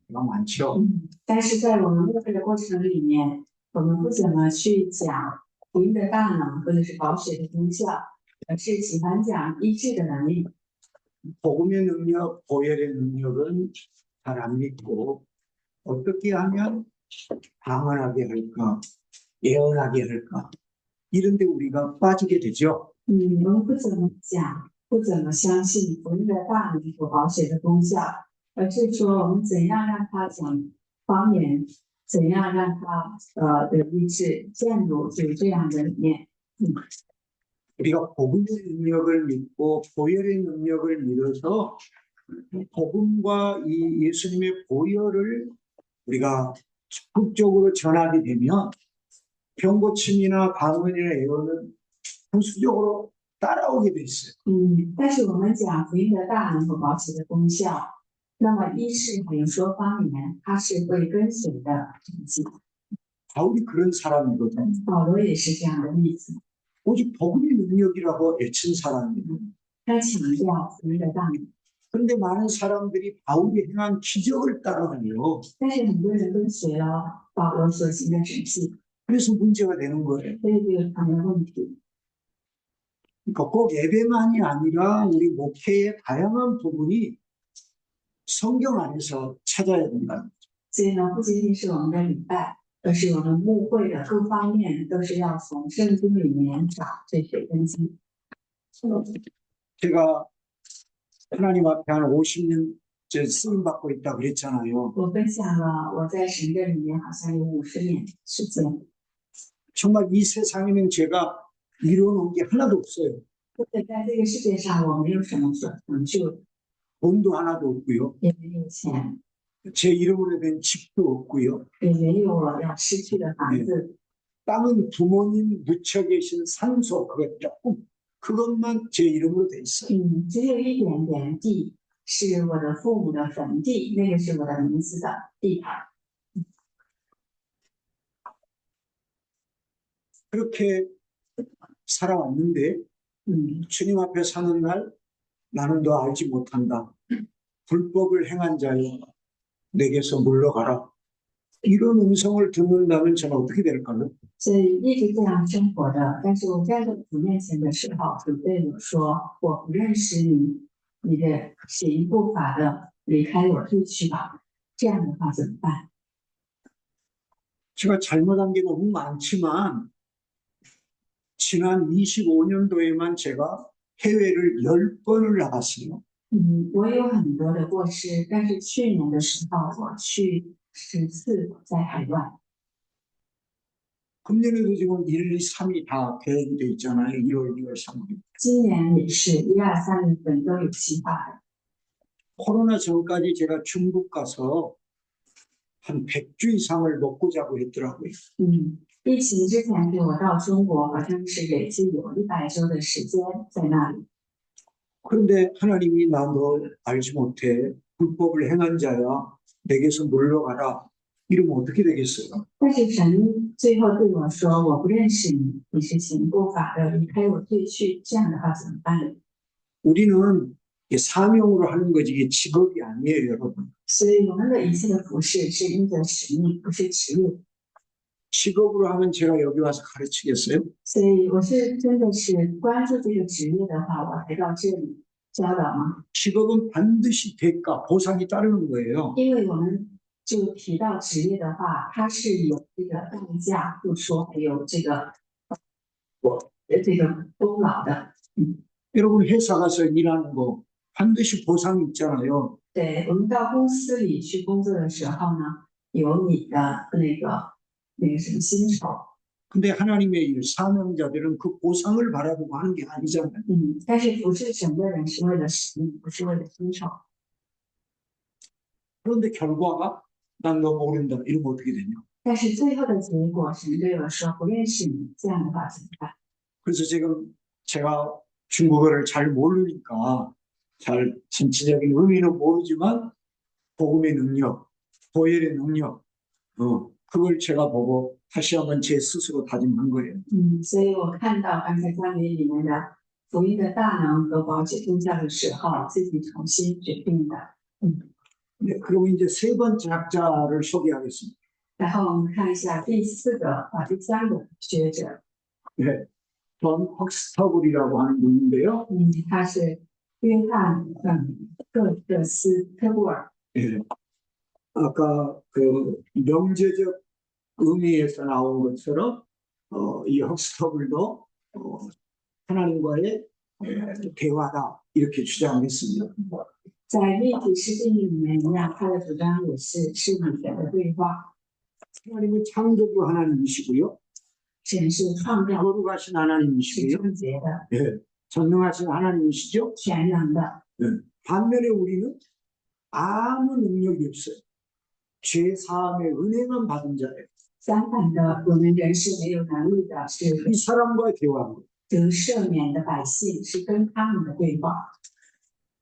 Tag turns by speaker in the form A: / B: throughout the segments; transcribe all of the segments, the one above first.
A: 많죠.
B: 但是在我们误会的过程里面，我们不怎么去讲福音的大能或者是保血的功效，而是喜欢讲医治的能力。
A: 복음의 능력, 보혈의 능력은 잘 안 믿고 어떻게 하면 방언하게 할까, 예언하게 할까 이런 데 우리가 빠지게 되죠.
B: 我们不怎么讲，不怎么相信福音的大能和保险的功效，而是说我们怎样让他讲方言，怎样让他得医治，陷入就这样的里面。
A: 우리가 복음의 능력을 믿고 보혈의 능력을 믿어서 복음과 이 예수님의 보혈을 우리가 적극적으로 전하게 되면 병고침이나 방언이나 예언은 부수적으로 따라오게 돼 있어요.
B: 但是我们讲福音的大能和保险的功效，那么医治还有说方言，它是会跟随的。
A: 바울이 그런 사람이거든.
B: 保罗也是这样的例子，
A: 오직 복음의 능력이라고 외친 사람이에요.
B: 他强调福音的大能，
A: 그런데 많은 사람들이 바울이 행한 기적을 따라가요.
B: 但是很多人跟随了保罗所行的神迹，
A: 그래서 문제가 되는 거예요.
B: 所以就有他们的问题。
A: 그러니까 꼭 예배만이 아니라 우리 목회의 다양한 부분이 성경 안에서 찾아야 된다.
B: 所以呢，不仅仅是我们的礼拜，而是我们牧会的各方面都是要从圣经里面找这些根基。
A: 제가 하나님 앞에 한 50년째 쓰임 받고 있다 그랬잖아요.
B: 我分享了我在神的里面好像有50年时间，
A: 정말 이 세상에는 제가 이뤄놓은 게 하나도 없어요.
B: 或者在这个世界上我没有什么所成就，
A: 돈도 하나도 없고요.
B: 也没有钱，
A: 제 이름으로 된 집도 없고요.
B: 也没有我要失去的房子。
A: 땅은 부모님 묻혀 계신 산소 그것만 제 이름으로 돼 있어요.
B: 只有一点点地是我的父母的坟地，那个是我的名字的地盘。
A: 그렇게 살아왔는데 주님 앞에 사는 날 나는 너 알지 못한다. 불법을 행한 자여 내게서 물러가라. 이런 음성을 듣는다면 저는 어떻게 될까요?
B: 所以一直这样生活的，但是我站在主面前的时候，主对我说：“我不认识你，你的行不法的，离开我退去吧。”这样的话怎么办？
A: 제가 잘못한 게 너무 많지만 지난 25년도에만 제가 해외를 10번을 나갔어요.
B: 我有很多的过失，但是去年的时候我去10次在海外。
A: 금년에도 지금 1, 2, 3이 다 계획이 돼 있잖아요. 1월, 2월, 3월.
B: 今年也是1、2、3月份都有计划的。
A: 코로나 전까지 제가 중국 가서 한 100주 이상을 먹고 자고 했더라고요.
B: 疫情之前给我到中国，好像是累计有100周的时间在那里。
A: 그런데 하나님이 나 너 알지 못해. 불법을 행한 자야. 내게서 물러가라. 이러면 어떻게 되겠어요?
B: 但是神最后对我说：“我不认识你，你是行不法的，离开我退去。”这样的话怎么办？
A: 우리는 사명으로 하는 거지 이게 직업이 아니에요, 여러분.
B: 所以我们的一切的服饰是因着使命，不是职业。
A: 직업으로 하면 제가 여기 와서 가르치겠어요?
B: 所以我是真的是关注这个职业的话，我来到这里教导吗？
A: 직업은 반드시 대가, 보상이 따르는 거예요.
B: 因为我们就提到职业的话，它是有这个代价付出，还有这个功劳的。
A: 여러분 회사 가서 일하는 거 반드시 보상이 있잖아요.
B: 对，我们到公司里去工作的时候呢，有你的那个什么薪酬。
A: 근데 하나님의 일, 사명자들은 그 보상을 바라보고 하는 게 아니잖아요.
B: 但是服侍神的人是为了使命，不是为了薪酬。
A: 그런데 결과가 난 너 모른다. 이러면 어떻게 되냐?
B: 但是最后的结果，神对我说不认识你，这样的话怎么办？
A: 그래서 지금 제가 중국어를 잘 모르니까 잘 전체적인 의미는 모르지만 복음의 능력, 보혈의 능력, 그걸 제가 보고 다시 한번 제 스스로 다짐한 거예요.
B: 所以我看到刚才关于里面的福音的大能和保险功效的时候，自己重新决定的。
A: 네, 그리고 이제 세 번째 학자를 소개하겠습니다.
B: 然后我们看一下第三个学者，
A: 네, 존 헉스터블이라고 하는 분인데요.
B: 他是约翰克斯特布尔。
A: 예, 아까 그 명제적 의미에서 나온 것처럼 이 헉스터블도 하나님과의 대화다 이렇게 주장했습니다.
B: 在立体诗定义里面一样，他的主张也是与神的对话。
A: 하나님은 창조주 하나님이시고요.
B: 神是创造、
A: 거룩하신
B: 是
A: 하나님이시고요.
B: 圣洁的、
A: 예, 전능하신 하나님이시죠.
B: 全能的。
A: 예, 반면에 우리는 아무 능력이 없어요. 죄 사함의 은혜만 받은 자예요.
B: 相反的，我们人是没有能力的，是
A: 이 사람과의 대화입니다.
B: 得赦免的百姓，是跟他们的对话。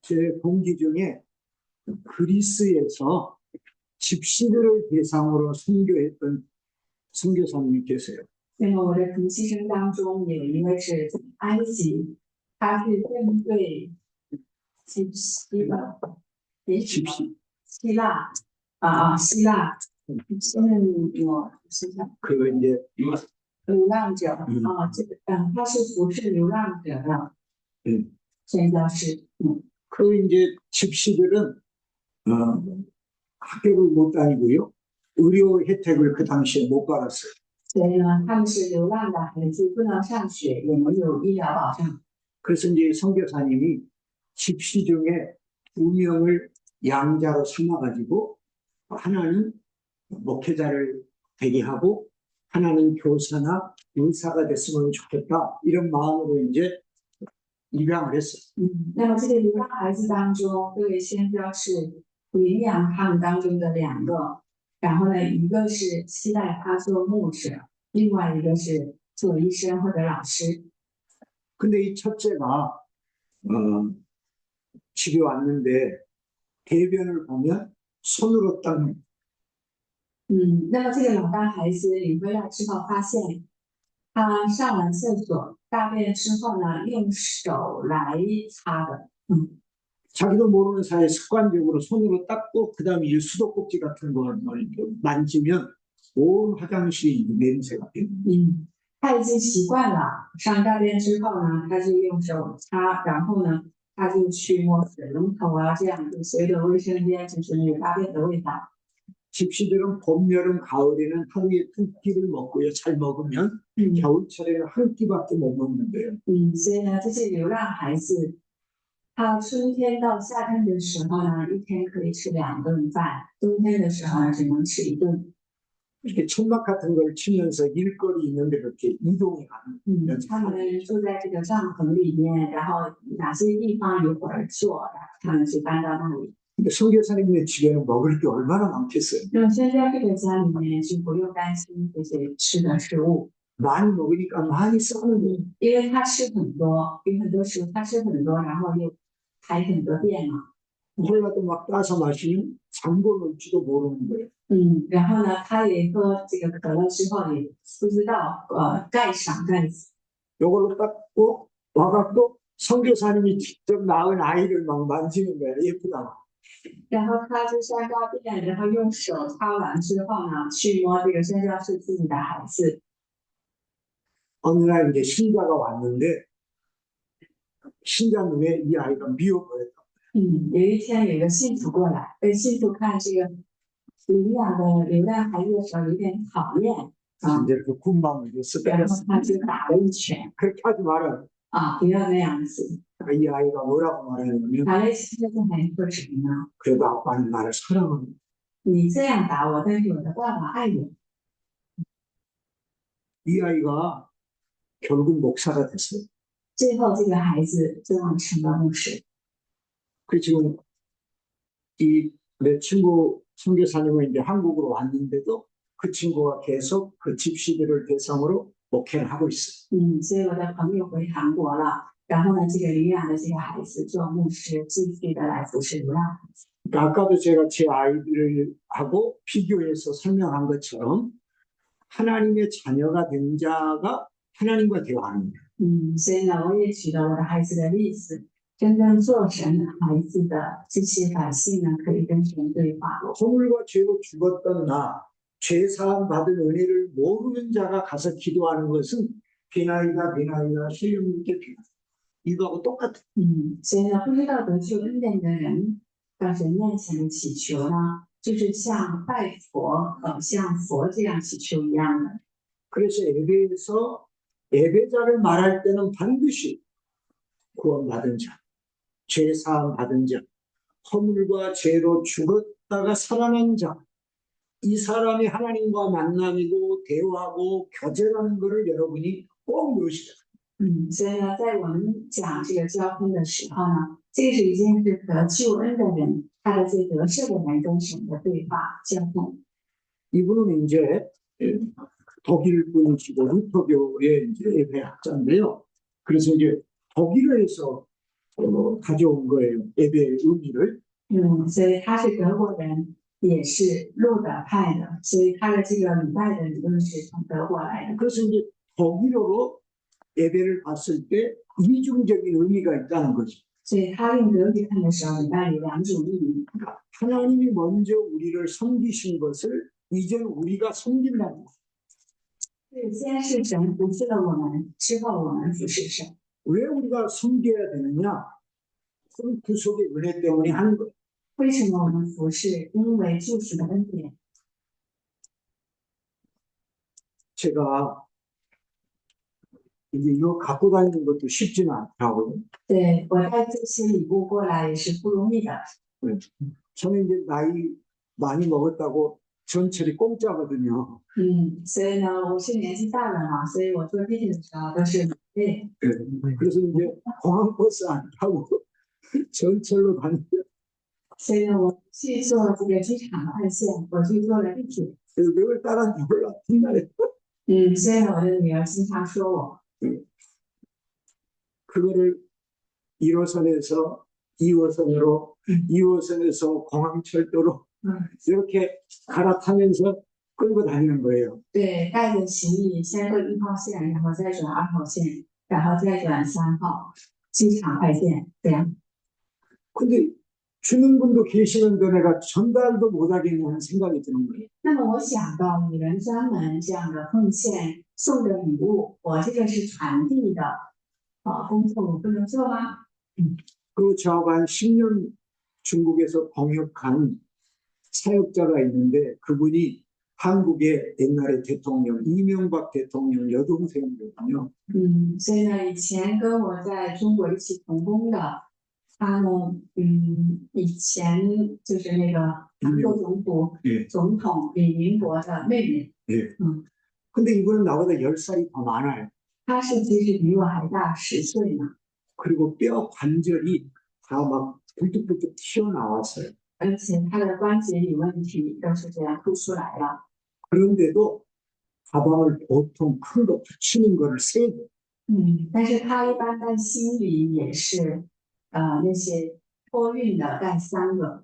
A: 제 동기 중에 그리스에서 집시들을 대상으로 선교했던 선교사님이 계세요.
B: 那么我的同期生当中有一位是埃及，他是针对希腊、
A: 집시.
B: 希腊希腊，我想想，
A: 그 이제
B: 流浪者他是服侍流浪者的
A: 음,
B: 宣教士。
A: 그 이제 집시들은 학교를 못 다니고요. 의료 혜택을 그 당시에 못 받았어요.
B: 所以呢，他们是流浪的孩子，不能上学，也没有医疗保障。
A: 그래서 이제 선교사님이 집시 중에 2명을 양자로 삼아가지고 하나는 목회자를 되게 하고 하나는 교사나 의사가 됐으면 좋겠다 이런 마음으로 이제 입양을 했어요.
B: 那么这个流浪孩子当中，这位宣教士领养他们当中的2个，然后呢，一个是期待他做牧者，另外一个是做医生或者老师。
A: 근데 이 첫째가 집에 왔는데 대변을 보면 손으로 닦는
B: 那么这个老大孩子领回来之后，发现他上完厕所大便之后呢，用手来擦的。
A: 자기도 모르는 사이에 습관적으로 손으로 닦고 그다음에 이 수도꼭지 같은 걸 만지면 온 화장실이 냄새가 돼요.
B: 他已经习惯了上大便之后呢，他就用手擦，然后呢，他就去摸水龙头啊，这样就随着卫生间就是有大便的味道。
A: 집시들은 봄, 여름, 가을에는 하루에 2끼를 먹고요. 잘 먹으면 겨울철에는 한 끼밖에 못 먹는데요.
B: 所以呢，这些流浪孩子，他春天到夏天的时候呢，一天可以吃2顿饭，冬天的时候呢，只能吃1顿。
A: 이렇게 천막 같은 걸 치면서 일거리 있는데 그렇게 이동이 가는
B: 他们住在这个帐篷里面，然后哪些地方有活儿做，然后他们就搬到那里。
A: 근데 선교사님의 집에는 먹을 게 얼마나 많겠어요.
B: 那么现在这个家里面就不用担心这些吃的食物，
A: 많이 먹으니까 많이 싸는 거예요.
B: 因为他吃很多，有很多食物他吃很多，然后又排很多便嘛。
A: 콜라도 막 따서 마시면 잠궈놓을지도 모르는 거예요.
B: 然后呢，他也喝这个可乐之后也不知道盖上盖子。
A: 이걸로 닦고 와갖고 선교사님이 직접 낳은 아이를 막 만지는 거예요. 예쁘다고.
B: 然后他就上大便，然后用手擦完之后呢，去摸这个宣教士自己的孩子。
A: 어느 날 이제 신자가 왔는데 신자 눈에 이 아이가 미워 보였다.
B: 有一天有一个信徒过来，被信徒看这个领养的流浪孩子的时候有点讨厌
A: 이제 그 군망을 줬어요.
B: 然后他就打了一拳
A: 그렇게 하지 마라.
B: 不要那样子。
A: 이 아이가 뭐라고 말하냐면
B: 打了一拳之后还说什么呢？
A: 그래도 아빠는 나를 사랑합니다.
B: 你这样打我，但是我的爸爸爱我。
A: 이 아이가 결국 목사가 됐어요.
B: 最后这个孩子最后成了牧师。
A: 그 지금 이 내 친구 선교사님은 이제 한국으로 왔는데도 그 친구가 계속 그 집시들을 대상으로 목회를 하고 있어요.
B: 所以我的朋友回韩国了，然后呢，这个领养的这个孩子做牧师，继续的来服侍流浪孩子。
A: 그러니까 아까도 제가 제 아이들을 하고 비교해서 설명한 것처럼 하나님의 자녀가 된 자가 하나님과 대화하는 거예요.
B: 所以呢，我也举了我的孩子的例子。真正做神孩子的这些百姓呢，可以跟神对话。
A: 허물과 죄로 죽었던 나, 죄 사함 받은 은혜를 모르는 자가 가서 기도하는 것은 비나이다 비나이다 신령님께 비나. 이거하고 똑같아.
B: 所以呢，不知道得救恩典的人到神面前祈求呢，就是像拜佛，像佛这样祈求一样的。
A: 그래서 예배에서 예배자를 말할 때는 반드시 구원받은 자, 죄 사함 받은 자, 허물과 죄로 죽었다가 살아난 자, 이 사람이 하나님과 만남이고 대화하고 교제라는 것을 여러분이 꼭 묘시해요.
B: 所以呢，在我们讲这个交通的时候呢，这是已经是得救恩的人，他的这得赦的人跟神的对话交通。
A: 이분은 이제 독일 분이시고 루터교의 이제 예배학자인데요. 그래서 이제 독일에서 가져온 거예요. 예배의 의미를.
B: 所以他是德国人，也是路德派的，所以他的这个礼拜的理论是从德国来的。
A: 그래서 이제 독일어로 예배를 봤을 때 이중적인 의미가 있다는 거죠.
B: 所以他用德语看的时候，礼拜有两种意义。
A: 하나님이 먼저 우리를 섬기신 것을 이제는 우리가 섬긴다는 거예요.
B: 对，先是神服侍了我们，之后我们服侍神。
A: 왜 우리가 섬겨야 되느냐? 그 구속의 은혜 때문에 하는 거예요.
B: 为什么我们服侍？因为救赎的恩典。
A: 제가 이제 이거 갖고 다니는 것도 쉽지는 않더라고요.
B: 对，我带这些礼物过来也是不容易的。
A: 저는 이제 나이 많이 먹었다고 전철이 공짜거든요.
B: 所以呢，我是年纪大了嘛，所以我坐地铁的时候都是免费。
A: 그래서 이제 공항버스 안 타고 전철로 다니요.
B: 所以呢，我去坐这个机场快线，我去坐了地铁。
A: 왜 따라하는지 몰라. 옛날에
B: 所以呢，我的女儿经常说我，
A: 그거를 1호선에서 2호선으로 2호선에서 공항철도로 이렇게 갈아타면서 끌고 다니는 거예요.
B: 对，带着行李先过1号线，然后再转2号线，然后再转3号机场快线，这样。
A: 근데 주는 분도 계시는데 내가 전달도 못하겠냐는 생각이 드는 거예요.
B: 那么我想到有人专门这样的奉献送的礼物，我这个是传递的工作，我不能做吗？
A: 그리고 저하고 한 10년 중국에서 공역한 사역자가 있는데 그분이 한국의 옛날에 대통령 이명박 대통령 여동생이거든요.
B: 所以呢，以前跟我在中国一起同工的，他呢，以前就是那个韩国总统李明博的妹妹。
A: 근데 이분은 나보다 10살이 더 많아요.
B: 他是其实比我还大10岁呢，
A: 그리고 뼈 관절이 다 막 불뚝불뚝 튀어나왔어요.
B: 而且他的关节有问题，都是这样凸出来了。
A: 그런데도 가방을 보통 큰 거 붙이는 거를 3개.
B: 但是他一般带行李也是，那些托运的带3个，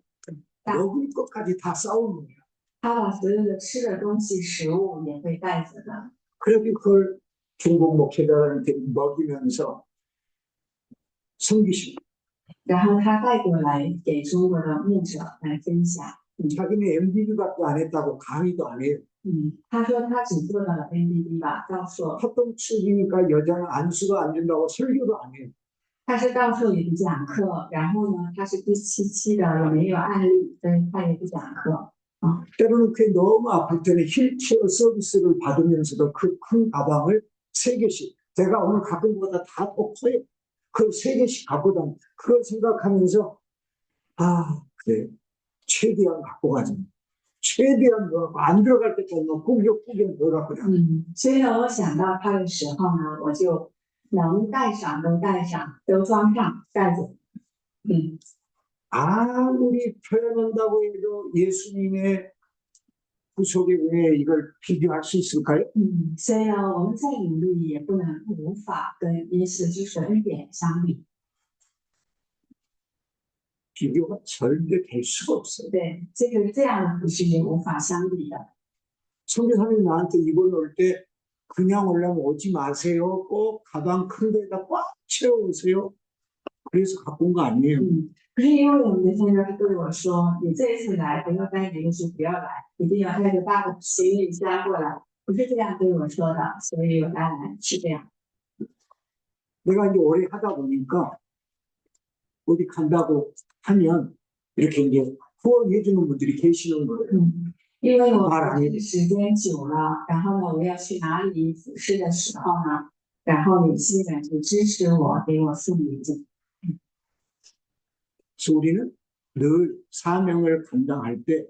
A: 먹을 것까지 다 싸우는 거예요.
B: 他把所有的吃的东西、食物也会带着的。
A: 그렇게 그걸 중국 목회자들한테 먹이면서 섬기시고
B: 然后他带过来给中国的牧者来分享。
A: 자기는 MDB밖에 안 했다고 강의도 안 해요.
B: 他说他只做到了 NDD 吧，教授。
A: 합동축이니까 여자는 안수가 안 된다고 설교도 안 해요.
B: 他是教授也不讲课，然后呢，他是第7期的，也没有案例，所以他也不讲课。
A: 때로는 그게 너무 아플 때는 휠체어 서비스를 받으면서도 그 큰 가방을 3개씩 제가 오늘 갖고 온 것보다 다 더 커요. 그 3개씩 갖고 다니 그걸 생각하면서 그래 최대한 갖고 가자. 최대한 넣고 안 들어갈 때까지 꾸겨 넣으라고 그래.
B: 所以呢，我想到他的时候呢，我就能带上都带上，都装上带走。
A: 아무리 표현한다고 해도 예수님의 구속의 은혜 이걸 비교할 수 있을까요?
B: 所以呢，我们再努力也无法跟耶稣基督的恩典相比。
A: 비교가 절대 될 수가 없어요.
B: 对，这样的服饰也无法相比的。
A: 선교사님이 나한테 이걸 올 때 그냥 오려면 오지 마세요. 꼭 가방 큰 데다 꽉 채워오세요. 그래서 갖고 온 거 아니에요.
B: 不是因为我们的先生对我说，你这一次来不要带着就是不要来，一定要带着大的行李箱过来，不是这样对我说的，所以我带来是这样。
A: 내가 이제 오래 하다 보니까 어디 간다고 하면 이렇게 이제 후원해 주는 분들이 계시는 거예요.
B: 因为我
A: 말
B: 服
A: 안
B: 侍
A: 해도
B: 时间久了，然后呢，我要去哪里服侍的时候呢，然后有些人就支持我，给我送礼物。
A: 그래서 우리는 늘 사명을 감당할 때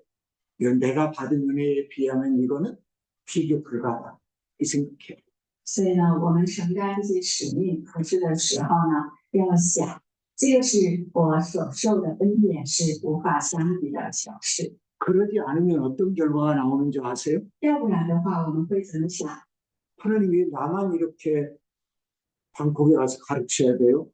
A: 이건 내가 받은 은혜에 비하면 이거는 비교 불가하다 이 생각해요.
B: 所以呢，我们承担这些使命服侍的时候呢，要想这个是我所受的恩典是无法相比的小事。
A: 그러지 않으면 어떤 결과가 나오는 줄 아세요?
B: 要不然的话，我们会怎么想？
A: 하나님이 나만 이렇게 방콕에 가서 가르쳐야 돼요?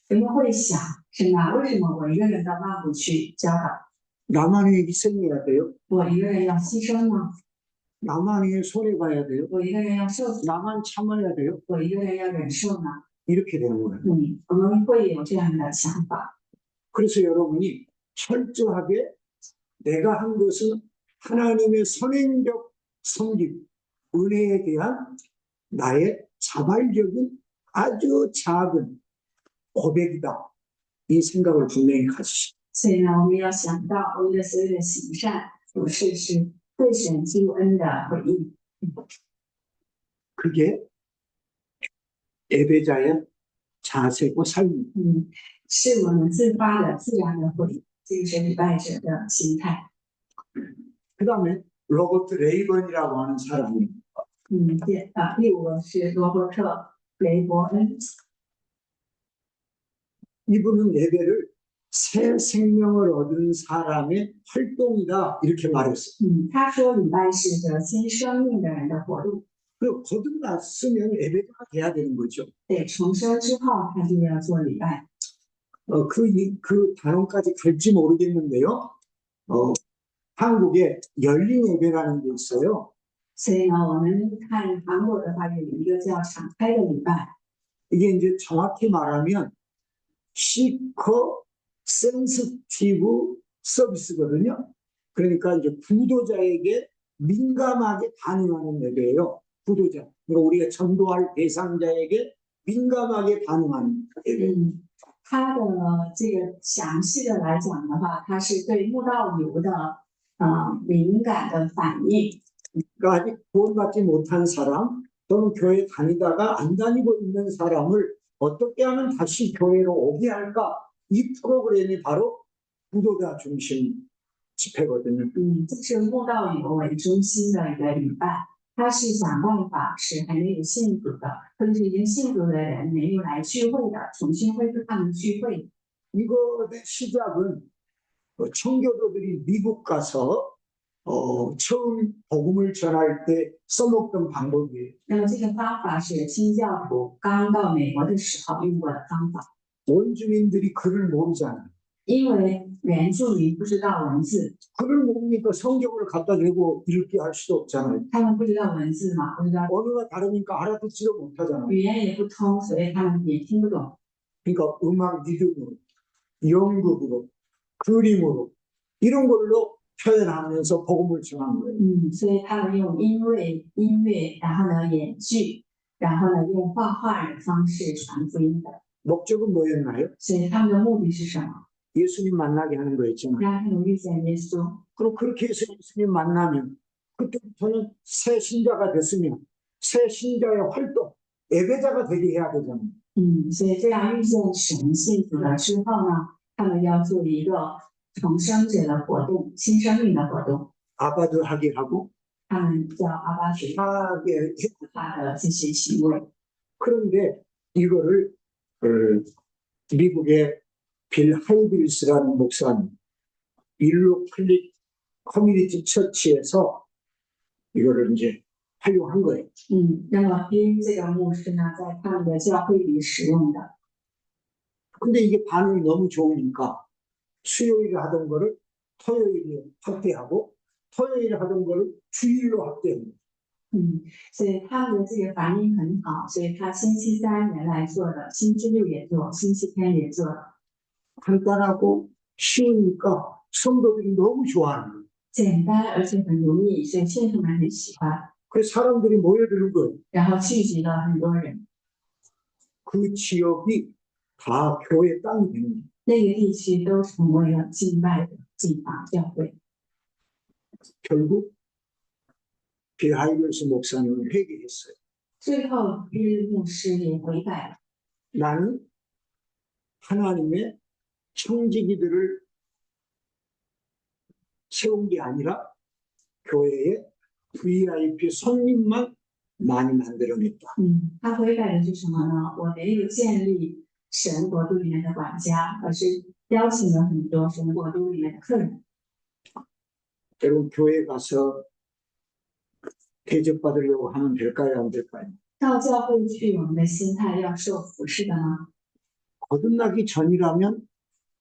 B: 人们会想，神啊，为什么我一个人到曼谷去教导，
A: 나만이 희생해야 돼요?
B: 我一个人要牺牲呢？
A: 나만이 손해봐야 돼요?
B: 我一个人要受苦，
A: 나만 참아야 돼요?
B: 我一个人要忍受呢？
A: 이렇게 되는 거예요.
B: 我们会有这样的想法。
A: 그래서 여러분이 철저하게 내가 한 것은 하나님의 선행적 섬김, 은혜에 대한 나의 자발적인 아주 작은 고백이다. 이 생각을 분명히 가지시죠.
B: 所以呢，我们要想到我们的所有的行善不是是对神救恩的回应。
A: 그게 예배자의 자세고 삶입니다.
B: 是我们自发的、自然的回应，这个是礼拜者的心态。
A: 그 다음에 로버트 레이번이라고 하는 사람이
B: 第五个是罗伯特·雷伯恩，
A: 이분은 예배를 새 생명을 얻은 사람의 활동이다 이렇게 말했어요.
B: 他说礼拜是得新生命的人的活动，
A: 그 거듭났으면 예배자가 돼야 되는 거죠.
B: 得重生之后他就要做礼拜。
A: 그 단어까지 갈지 모르겠는데요. 한국에 열린 예배라는 게 있어요.
B: 所以呢，我们看韩国的话，有一个叫敞开的礼拜。
A: 이게 이제 정확히 말하면 시커 센스티브 서비스거든요. 그러니까 이제 부도자에게 민감하게 반응하는 예배예요. 부도자. 그러니까 우리가 전도할 대상자에게 민감하게 반응하는 예배.
B: 它的这个详细的来讲的话，它是对慕道友的敏感的反应。
A: 그러니까 아직 구원받지 못한 사람 또는 교회 다니다가 안 다니고 있는 사람을 어떻게 하면 다시 교회로 오게 할까? 이 프로그램이 바로 부도자 중심 집회거든요.
B: 这是慕道友为中心的一个礼拜，它是想办法使还没有信主的，或者是已经信主的人没有来聚会的，重新恢复他们聚会。
A: 이것의 시작은 청교도들이 미국 가서 처음 복음을 전할 때 써먹던 방법이에요.
B: 那么这个方法是清教徒刚到美国的时候用过的方法，
A: 원주민들이 글을 모르잖아요.
B: 因为原住民不知道文字，
A: 글을 모르니까 성경을 갖다 대고 읽게 할 수도 없잖아요.
B: 他们不知道文字嘛，不知道
A: 언어가 다르니까 알아듣지도 못하잖아요.
B: 语言也不通，所以他们也听不懂。
A: 그러니까 음악 리듬으로, 연극으로, 그림으로 이런 걸로 표현하면서 복음을 전한 거예요.
B: 所以他们用音乐，然后呢演剧，然后呢用画画的方式传福音的。
A: 목적은 뭐였나요?
B: 所以他们的目的是什么？
A: 예수님 만나게 하는 거였잖아요.
B: 让他们遇见耶稣。
A: 그럼 그렇게 해서 예수님 만나면 그때부터는 새 신자가 됐으면 새 신자의 활동, 예배자가 되게 해야 되잖아요.
B: 所以这样遇见神信主了之后呢，他们要做一个重生者的活动，新生命的活动。
A: 아바도 하게 하고
B: 他们叫阿巴主
A: 하게 했고.
B: 他的这些行为。
A: 그런데 이거를 미국의 빌 하이빌스라는 목사님 일로 클릭 커뮤니티 처치에서 이거를 이제 활용한 거예요.
B: 那么宾这个牧师呢，在他们的教会里使用的。
A: 근데 이게 반응이 너무 좋으니까 수요일에 하던 거를 토요일에 확대하고 토요일에 하던 거를 주일로 확대합니다.
B: 所以他们的这个反应很好，所以他星期三原来做的，星期六也做，星期天也做了，
A: 간단하고 쉬우니까 성도들이 너무 좋아하는 거예요.
B: 简单而且很容易，所以信徒们很喜欢，
A: 그래서 사람들이 모여드는 거예요.
B: 然后聚集了很多人，
A: 그 지역이 다 교회 땅이 되는 거예요.
B: 那个地区都成为了敬拜的地方教会。
A: 결국 비하이버스 목사님은 회개했어요.
B: 最后，日牧师也悔改了。
A: 나는 하나님의 청지기들을 세운 게 아니라 교회에 VIP 손님만 많이 만들어냈다.
B: 他悔改的是什么呢？我没有建立神国度里面的管家，而是邀请了很多神国度里面的客人。
A: 여러분 교회 가서 대접받으려고 하면 될까요? 안 될까요?
B: 到教会去，我们的心态要受服侍的吗？
A: 거듭나기 전이라면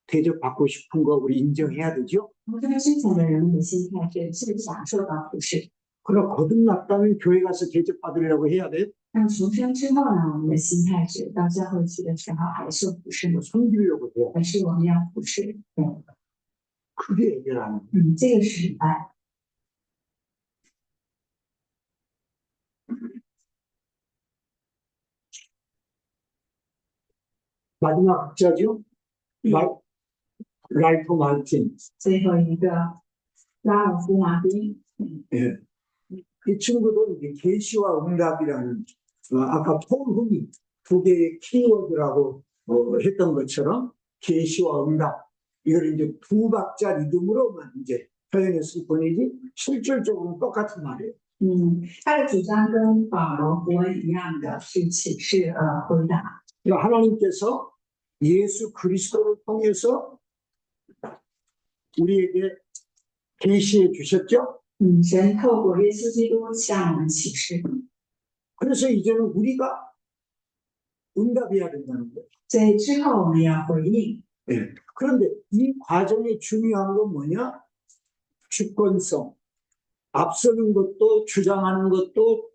A: 대접받고 싶은 거 우리 인정해야 되죠?
B: 我们这个之前的人的心态是想受到服侍，
A: 그럼 거듭났다면 교회 가서 대접받으려고 해야 돼요?
B: 但重生之后呢，我们的心态是到教会去的时候还受服侍呢，
A: 섬기려고 해요.
B: 而是我们要服侍。对，
A: 그게 해결하는 거예요.
B: 这个是礼拜。
A: 마지막 학자죠? 랄프 마틴.
B: 最后一个拉尔夫马丁，
A: 예. 이 친구도 이제 계시와 응답이라는 아까 폴훈이 두 개의 키워드라고 했던 것처럼 계시와 응답 이걸 이제 두 박자 리듬으로만 이제 표현했을 뿐이지 실질적으로는 똑같은 말이에요.
B: 他的主张跟保罗伯恩一样的是启示回答。
A: 그러니까 하나님께서 예수 그리스도를 통해서 우리에게 계시해 주셨죠.
B: 神透过耶稣基督向我们启示，
A: 그래서 이제는 우리가 응답해야 된다는 거예요.
B: 所以之后我们要回应。
A: 예. 그런데 이 과정이 중요한 건 뭐냐? 주권성, 앞서는 것도 주장하는 것도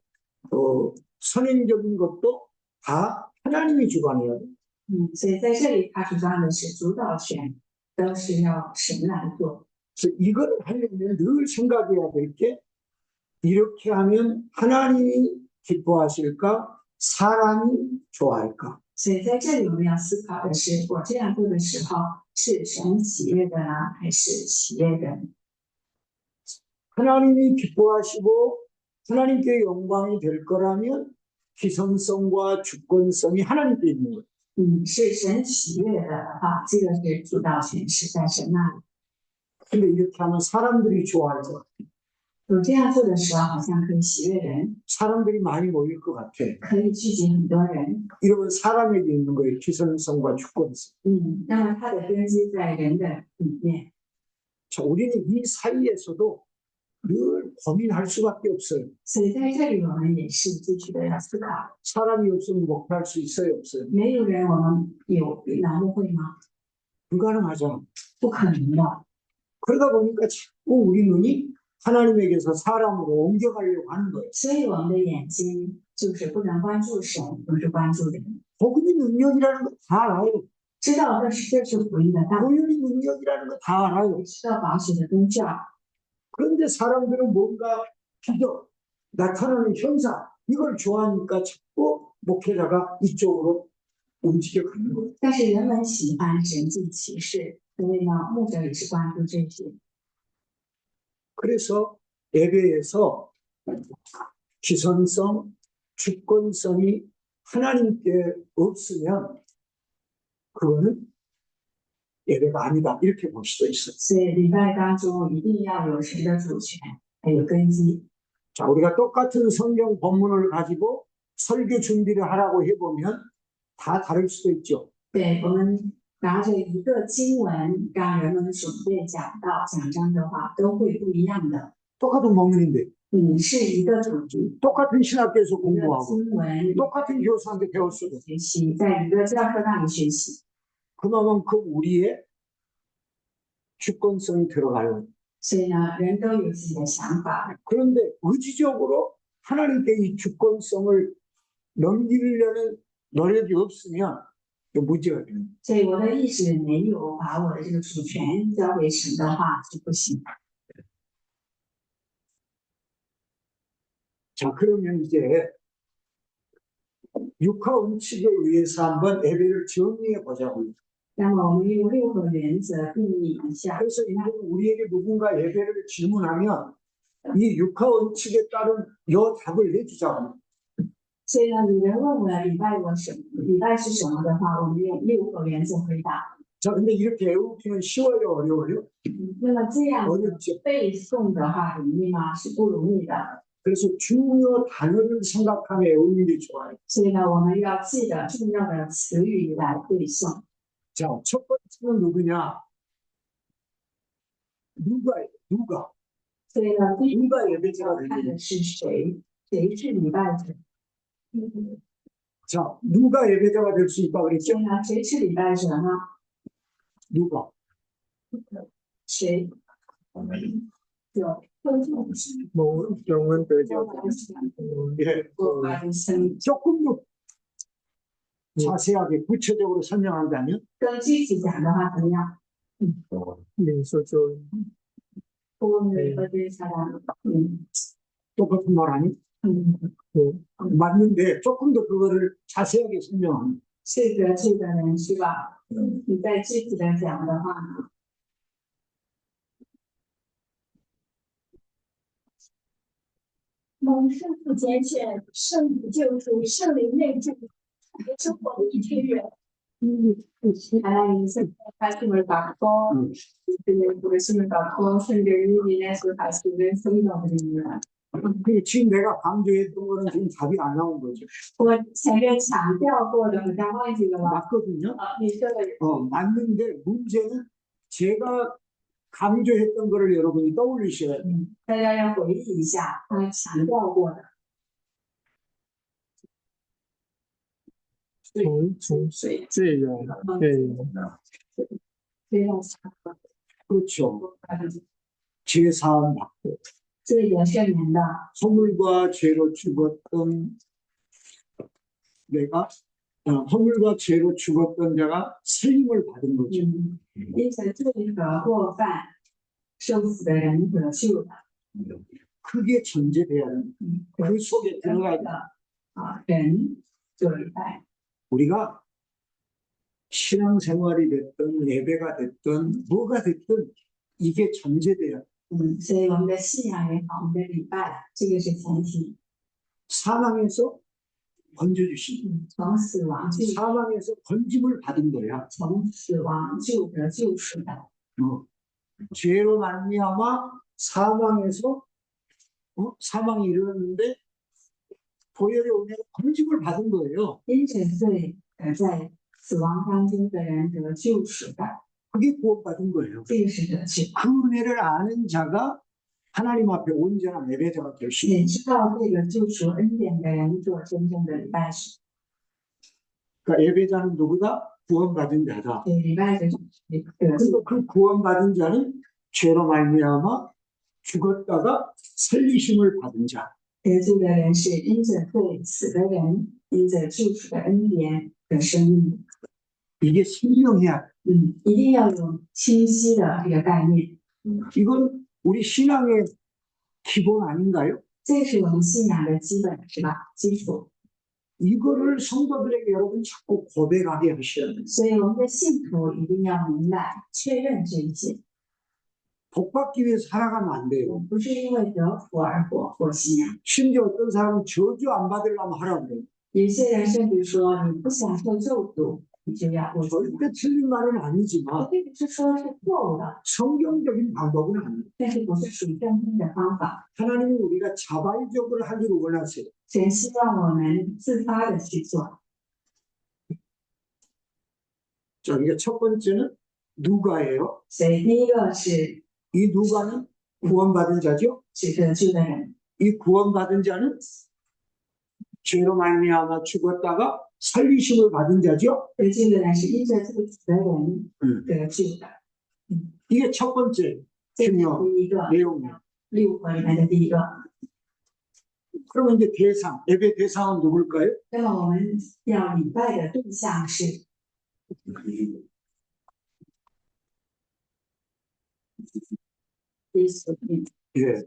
A: 선행적인 것도 다 하나님이 주관해야 돼요.
B: 所以在这里他主张的是主导权都是要神来做。
A: 그래서 이걸 하려면 늘 생각해야 될 게 이렇게 하면 하나님이 기뻐하실까? 사람이 좋아할까?
B: 所以在这里我们要思考的是，我这样做的时候是神喜悦的呢，还是喜悦人？
A: 하나님이 기뻐하시고 하나님께 영광이 될 거라면 기성성과 주권성이 하나님께 있는 거예요.
B: 是神喜悦的话，这个是主导权是在神那里。
A: 근데 이렇게 하면 사람들이 좋아할 것 같아.
B: 我这样做的时候，好像可以喜悦人，
A: 사람들이 많이 모일 것 같아.
B: 可以聚集很多人。
A: 이러면 사람에게 있는 거예요. 기성성과 주권성.
B: 那么它的根基在人的里面。
A: 자, 우리는 이 사이에서도 늘 고민할 수밖에 없어요.
B: 所以在这里，我们也是继续的要思考。
A: 사람이 없으면 목표할 수 있어요, 없어요?
B: 没有人，我们有劳牧会吗？
A: 불가능하잖아.
B: 不可能的。
A: 그러다 보니까 자꾸 우리 눈이 하나님에게서 사람으로 옮겨가려고 하는 거예요.
B: 所以我们的眼睛就是不能关注神，而是关注人。
A: 복음의 능력이라는 거 다 알아요.
B: 知道这是福音的道理，
A: 보혈의 능력이라는 거 다 알아요.
B: 知道保险的功效。
A: 그런데 사람들은 뭔가 기적, 나타나는 현상 이걸 좋아하니까 자꾸 목회자가 이쪽으로 움직여가는 거예요.
B: 但是人们喜欢神迹奇事，所以呢，牧者也是关注这些。
A: 그래서 예배에서 기선성, 주권성이 하나님께 없으면 그거는 예배가 아니다 이렇게 볼 수도 있어요.
B: 所以礼拜当中一定要有神的主权，还有根基。
A: 자, 우리가 똑같은 성경 본문을 가지고 설교 준비를 하라고 해보면 다 다를 수도 있죠.
B: 对，我们拿着一个经文让人们准备讲道、讲章的话，都会不一样的。
A: 똑같은 본문인데
B: 是一个主题，
A: 똑같은 신학교에서
B: 一个
A: 공부하고
B: 经文
A: 똑같은 교사한테 배울 수도
B: 学习，在一个教课那里学习。
A: 그만큼 우리의 주권성이 들어가요.
B: 所以呢，人都有自己的想法，
A: 그런데 의지적으로 하나님께 이 주권성을 넘기려는 노력이 없으면 또 문제가 되는 거예요.
B: 所以我的意识没有把我的这个主权交给神的话是不行的。
A: 자, 그러면 이제 육하 원칙에 의해서 한번 예배를 정리해 보자고요.
B: 那么我们用6个原则定义一下。
A: 그래서 이제 우리에게 누군가 예배를 질문하면 이 육하 원칙에 따른 요 답을 내주자고요.
B: 所以呢，有人问我礼拜是什么的话，我们用6个原则回答。
A: 자, 근데 이렇게 외우기는 쉬워요, 어려워요?
B: 那么这样
A: 어렵죠.
B: 背诵的话容易吗？是不容易的。
A: 그래서 중요 단어를 생각하며 외우는 게 좋아요.
B: 所以呢，我们要记得重要的词语来背诵。
A: 자, 첫 번째는 누구냐? 누가?
B: 所以呢，第一
A: 누가
B: 个
A: 예배자가
B: 要看
A: 되느냐?
B: 的是谁，谁是礼拜者。
A: 자, 누가 예배자가 될 수 있다
B: 所
A: 그랬죠?
B: 以呢，谁是礼拜者呢？
A: 누가?
B: 谁？有
C: 뭐 영은 되죠.
A: 예, 조금 더 자세하게 구체적으로 설명한다면
B: 更具体讲的话怎么样？
C: 민수조
B: 오늘 어디 사람?
A: 똑같은 말 아니? 맞는데 조금 더 그거를 자세하게 설명합니다.
B: 是的，这个人是吧？你再具体的讲的话，
D: 蒙圣父拣选，圣子救赎，圣灵内住，生活的一群人。
B: 하나님께서 말씀을 받고 말씀을 받고 성령이 인해서 다시는 성령입니다.
A: 그 지금 내가 강조했던 거는 지금 답이 안 나온 거죠.
B: 我前面强调过的，好像忘记了吧？
A: 맞거든요.
B: 你说的
A: 맞는데 문제는 제가 강조했던 거를 여러분이 떠올리셔야 돼요.
B: 大家要回忆一下他强调过的。
C: 从罪人对
B: 非常强的
A: 그렇죠. 제사함 받고
B: 罪得赦免的，
A: 허물과 죄로 죽었던 내가 허물과 죄로 죽었던 자가 살림을 받은 거죠.
B: 因此罪和过犯受死的人得救的，
A: 그게 전제돼야 하는 그 속에 들어가야 돼.
B: 人就礼拜。
A: 우리가 신앙생활이 됐든 예배가 됐든 뭐가 됐든 이게 전제돼야 돼.
B: 所以我们的信仰也好，我们的礼拜，这个是前提。
A: 사망에서 건져주신
B: 从死亡救，
A: 사망에서 건짐을 받은 거야.
B: 从死亡救得救赎的，
A: 죄로 말미암아 사망에서 사망이 이르렀는데 보혈의 은혜로 건짐을 받은 거예요.
B: 因着罪在死亡当中的人得救赎的，
A: 그게 구원받은 거예요.
B: 这个是得救。
A: 그 은혜를 아는 자가 하나님 앞에 온전한 예배자가 될 수
B: 也
A: 있는
B: 知道这个救赎恩典的人做真正的礼拜者。
A: 그러니까 예배자는 누구다? 구원받은 자다.
B: 对，礼拜者是得
A: 그리고
B: 救。
A: 그 구원받은 자는 죄로 말미암아 죽었다가 살리심을 받은 자.
B: 得救的人是因着罪死的人，因着救赎的恩典的生命。
A: 이게 신명해야 돼.
B: 一定要有清晰的这个概念，
A: 이건 우리 신앙의 기본 아닌가요?
B: 这是我们信仰的基本，是吧？基础。
A: 이거를 성도들에게 여러분 자꾸 고백하게 하셔야 돼요.
B: 所以我们的信徒一定要明白、确认这一些，
A: 복받기 위해서 살아가면 안 돼요.
B: 不是因为得福而活信仰。
A: 심지어 어떤 사람은 저주 안 받으려면 하라고 그래요.
B: 有些人甚至说，你不想受咒诅，你就要过信仰。
A: 절대 틀린 말은 아니지만
B: 并不是说是错误的，
A: 성경적인 방법은 아니에요.
B: 但是不是属于正经的方法。
A: 하나님은 우리가 자발적으로 하기를 원하세요.
B: 神希望我们自发的去做。
A: 자, 이게 첫 번째는 누가예요.
B: 所以第一个是
A: 이 누가는 구원받은 자죠.
B: 指得救的人，
A: 이 구원받은 자는 죄로 말미암아 죽었다가 살리심을 받은 자죠.
B: 得救的人是因着罪死的人得救的。
A: 이게 첫 번째
B: 这是
A: 중요
B: 第一个
A: 내용이에요.
B: 6个里面的第一个。
A: 그러면 이제 대상, 예배 대상은 누굴까요?
B: 那么我们要礼拜的对象是 耶稣。
A: 예.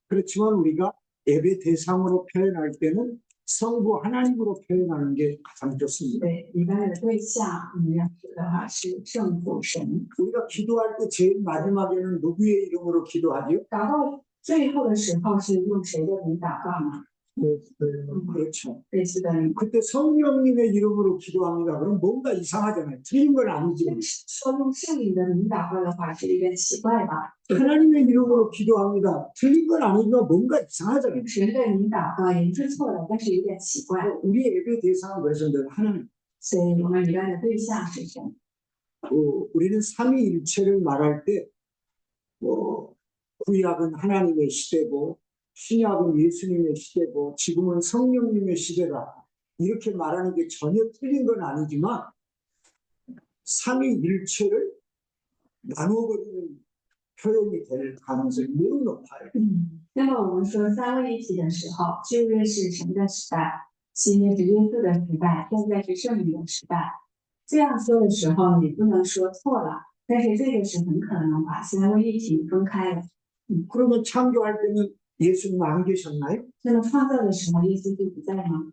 A: 그렇지만 우리가 예배 대상으로 표현할 때는 성부 하나님으로 표현하는 게 가장 좋습니다.
B: 对，礼拜的对象，我们要说的话是圣父神。
A: 우리가 기도할 때 제일 마지막에는 누구의 이름으로 기도하죠?
B: 祷告最后的时候是用谁的名祷告呢？
A: 그렇죠.
B: 类似的名。
A: 그때 성령님의 이름으로 기도합니다. 그럼 뭔가 이상하잖아요. 틀린 건 아니죠.
B: 说用圣灵的名祷告的话，是有点奇怪吧？
A: 하나님의 이름으로 기도합니다. 틀린 건 아니지만 뭔가 이상하잖아요.
B: 用神的名祷告也不是错的，但是有点奇怪。
A: 우리 예배 대상은 그래서 늘 하나님.
B: 所以我们礼拜的对象是神。
A: 우리는 삼위일체를 말할 때 구약은 하나님의 시대고 신약은 예수님의 시대고 지금은 성령님의 시대다. 이렇게 말하는 게 전혀 틀린 건 아니지만 삼위일체를 나눠버리는 표현이 될 가능성이 매우 높아요.
B: 那么我们说三位一体的时候，旧约是神的时代，新约是耶稣的时代，现在是圣灵的时代。这样说的时候，你不能说错了，但是这个是很可能把三位一体分开了。
A: 그러면 창조할 때는 예수님 안 계셨나요?
B: 那么创造的时候，耶稣就不在吗？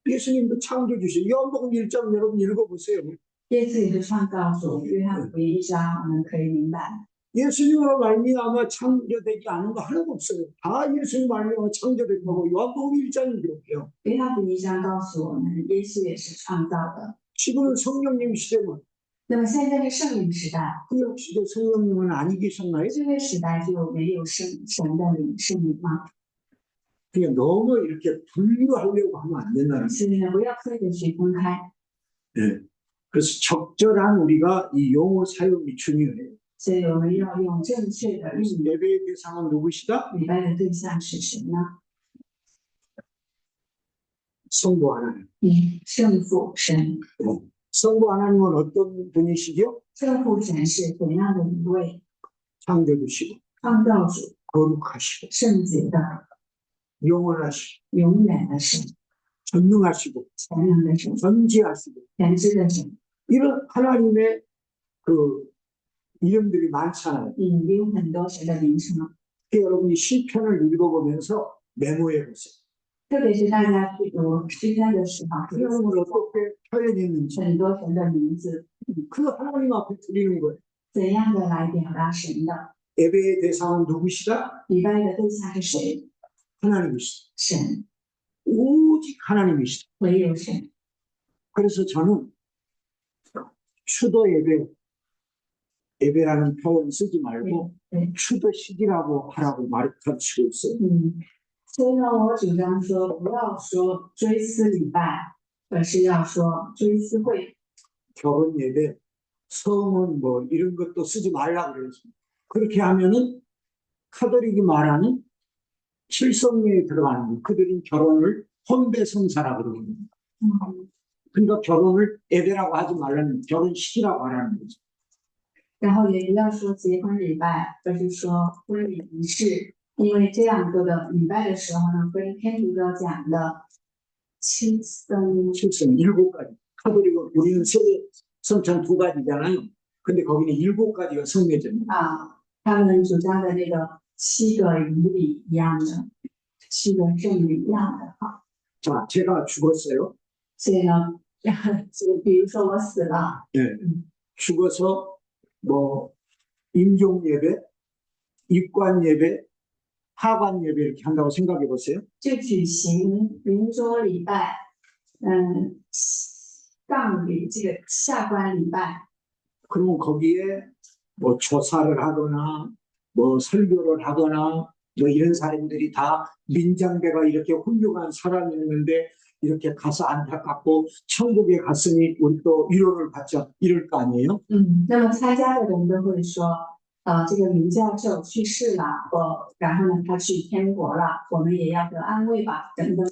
A: 예수님도 창조주시죠. 요한복음 1장 여러분 읽어보세요.
B: 耶稣也是创造主，约翰福音1章，我们可以明白。
A: 예수님으로 말미암아 창조되지 않은 거 하나도 없어요. 다 예수님 말미암아 창조됐다고 요한복음 1장이 기록해요.
B: 约翰福音1章告诉我们，耶稣也是创造的。
A: 지금은 성령님 시대만
B: 那么现在是圣灵时代，
A: 구약 시대 성령님은 아니 계셨나요?
B: 旧约时代就没有神的灵圣灵吗？
A: 그냥 너무 이렇게 분류하려고 하면 안 된다는 거예요.
B: 所以呢，不要刻意的去分开。
A: 네. 그래서 적절한 우리가 이 용어 사용이 중요해요.
B: 所以我们要用正确的用语。
A: 예배의 대상은 누구시다?
B: 礼拜的对象是谁呢？
A: 성부 하나님.
B: 圣父神。
A: 성부 하나님은 어떤 분이시죠?
B: 圣父神是怎样的一位？
A: 창조주시고
B: 创造主、
A: 거룩하시고
B: 圣洁的、
A: 영원하시고
B: 永远的神、
A: 전능하시고
B: 全能的神、
A: 전지하시고
B: 全知的神。
A: 이런 하나님의 그 이름들이 많잖아요.
B: 有很多神的名称，
A: 여러분이 시편을 읽어보면서 메모해 보세요.
B: 特别是大家去读诗篇的时候，
A: 하나님을 어떻게 표현했는지
B: 很多神的名字，
A: 그 하나님 앞에 드리는 거예요.
B: 怎样的来表达神的？
A: 예배의 대상은 누구시다?
B: 礼拜的对象是谁？
A: 하나님이시다.
B: 神，
A: 오직 하나님이시다.
B: 唯有神。
A: 그래서 저는 추도 예배라는 표현 쓰지 말고
B: 네.
A: 추도식이라고 하라고 가르치고 있어요.
B: 所以呢，我主张说，不要说追思礼拜，而是要说追思会。
A: 결혼 예배, 성은 뭐 이런 것도 쓰지 말라 그랬습니다. 그렇게 하면은 카톨릭이 말하는 칠성례에 들어가는 거예요. 그들은 결혼을 혼배성사라 그러거든요. 그러니까 결혼을 예배라고 하지 말라는 결혼식이라고 하라는 거죠.
B: 然后也不要说结婚礼拜，而是说婚礼仪式，因为这样做的礼拜的时候呢，跟天主教讲的칠성
A: 칠성 7가지. 카톨릭은 우리는 세계 성찬 2가지잖아요. 근데 거기는 7가지가 성례제입니다.
B: 啊，他们主张的这个7个仪礼一样的，7个圣礼一样的哈。
A: 자, 제가 죽었어요.
B: 所以呢，就比如说我死了，
A: 네. 죽어서 뭐 임종 예배, 입관 예배, 하관 예배 이렇게 한다고 생각해 보세요.
B: 就举行灵桌礼拜，葬礼这个下关礼拜。
A: 그러면 거기에 뭐 조사를 하거나 뭐 설교를 하거나 뭐 이런 사람들이 다 민장배가 이렇게 훌륭한 사람이었는데 이렇게 가서 안타깝고 천국에 갔으니 우리 또 위로를 받자 이럴 거 아니에요?
B: 那么参加的人都会说，这个林教授去世了，然后呢，他去天国了，我们也要得安慰吧，等等。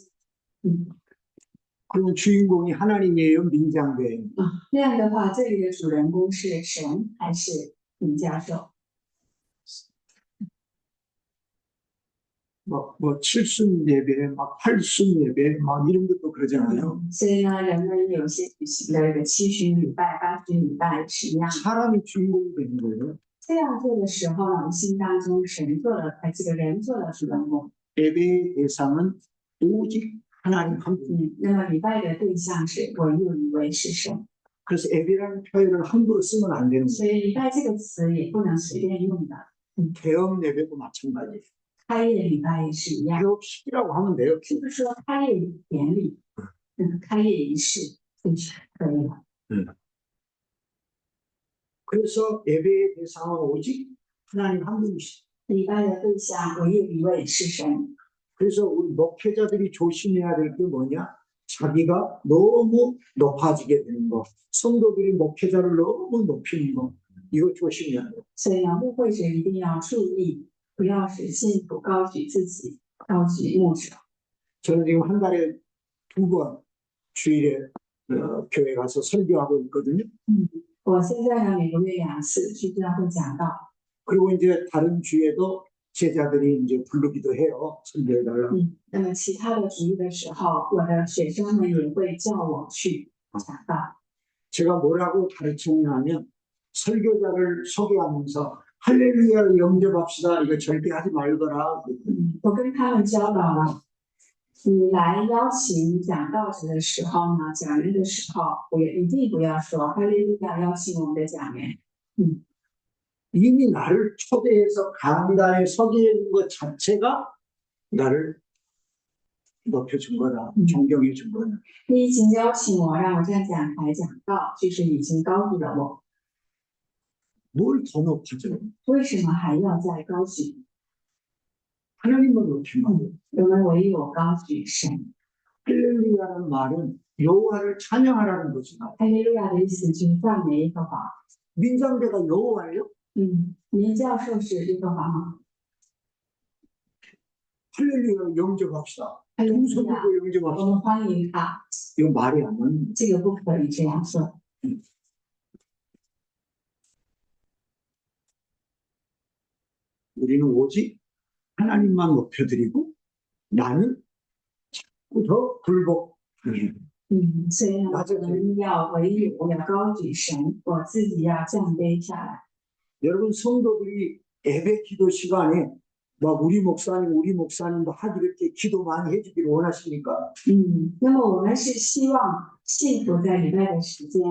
A: 그러면 주인공이 하나님이에요, 민장배예요?
B: 那样的话，这里的主人公是神还是林教授？
A: 뭐 칠순 예배, 막 팔순 예배, 막 이런 것도 그러잖아요.
B: 所以呢，人们有些举行的这个七旬礼拜、八旬礼拜是一样的。
A: 사람이 주인공이 되는 거예요.
B: 这样做的时候呢，我们心当中神做了，这个人做了主人公。
A: 예배의 대상은 오직 하나님 한 분.
B: 那么礼拜的对象是我又以为是神，
A: 그래서 예배라는 표현을 함부로 쓰면 안 되는
B: 所以礼拜这个词也不能随便用的。
A: 거예요. 개업 예배도 마찬가지예요.
B: 开业礼拜也是一样，
A: 개업식이라고 하면 돼요.
B: 就是说开业典礼，开业仪式就是可以了。
A: 그래서 예배의 대상은 오직 하나님 한 분이시죠.
B: 礼拜的对象唯有一位是神，
A: 그래서 우리 목회자들이 조심해야 될 게 뭐냐? 자기가 너무 높아지게 되는 거. 성도들이 목회자를 너무 높이는 거. 이거 조심해야 돼요.
B: 所以呢，牧会者一定要注意，不要使信徒高举自己，高举牧者。
A: 저는 지금 한 달에 2번 주일에 교회 가서 설교하고 있거든요.
B: 我现在呢，每个月2次去教会讲道，
A: 그리고 이제 다른 주에도 제자들이 이제 부르기도 해요. 설교해달라고.
B: 那么其他的主日的时候，我的学生们也会叫我去讲道。
A: 제가 뭐라고 가르치냐면 설교자를 소개하면서 할렐루야를 영접합시다. 이거 절대 하지 말거라.
B: 我跟他们教导了，你来邀请讲道者的时候呢，讲人的时候，我也一定不要说哈利路亚邀请我们的讲员。
A: 이미 나를 초대해서 강단에 서게 있는 것 자체가 나를 높여준 거다. 존경해 준 거다.
B: 你已经邀请我，让我站讲台讲道，就是已经高举了我，
A: 뭘 더 높여줘?
B: 为什么还要再高举？
A: 하나님만 높이면
B: 我们唯有高举神。
A: 할렐루야라는 말은 여호와를 찬양하라는 것이다.
B: 哈利路亚的意思就是赞美耶和华。
A: 민장대가 여호와예요?
B: 您教授是耶和华吗？
A: 할렐루야 영접합시다.
B: 哈利路亚，
A: 동서들도
B: 我
A: 영접합시다.
B: 们欢迎他。
A: 이거 말이 안 맞는.
B: 这个不可以这样说。
A: 우리는 오직 하나님만 높여드리고 나는 자꾸 더 굴복하는.
B: 所以呢，我们要唯有我要高举神，我自己要降卑下来。
A: 여러분 성도들이 예배 기도 시간에 막 우리 목사님도 하도 이렇게 기도 많이 해주기를 원하십니까?
B: 那么我们是希望信徒在礼拜的时间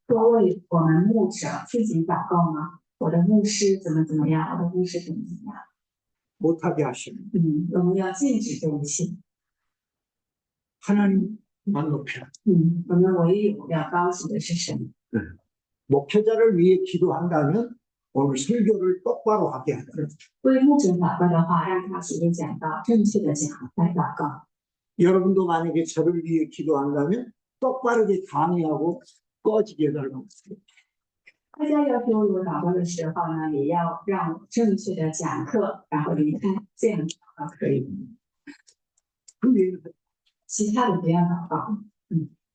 B: 多为我们牧者自己祷告吗？我的牧师怎么样？我的牧师怎么样？
A: 못하게 하시는.
B: 我们要禁止这一切。
A: 하나님만 높여.
B: 我们唯有要高举的是神。
A: 목회자를 위해 기도한다면 오늘 설교를 똑바로 하게 하라.
B: 为牧者祷告的话，让他随着讲道，正确的讲来祷告。
A: 여러분도 만약에 저를 위해 기도한다면 똑바르게 강의하고 꺼지게 해달라고.
B: 大家要求我祷告的时候呢，也要让我正确的讲课，然后离开，这样祷告可以。
A: 그 외에는
B: 其他的不要祷告。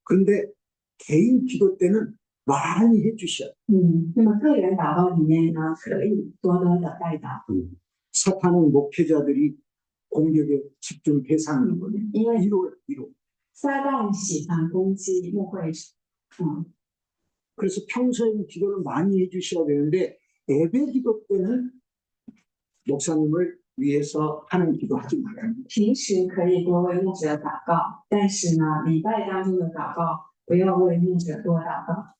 A: 근데 개인 기도 때는 많이 해주셔.
B: 那么个人祷告里面呢，可以多多的带祷，
A: 사탄은 목회자들이 공격에 집중 대상인 거예요.
B: 因为
A: 1호.
B: 撒旦喜欢攻击牧会者。
A: 그래서 평소에 기도를 많이 해주셔야 되는데 예배 기도 때는 목사님을 위해서 하는 기도 하지 말아요.
B: 平时可以多为牧者祷告，但是呢，礼拜当中的祷告不要为牧者多祷告。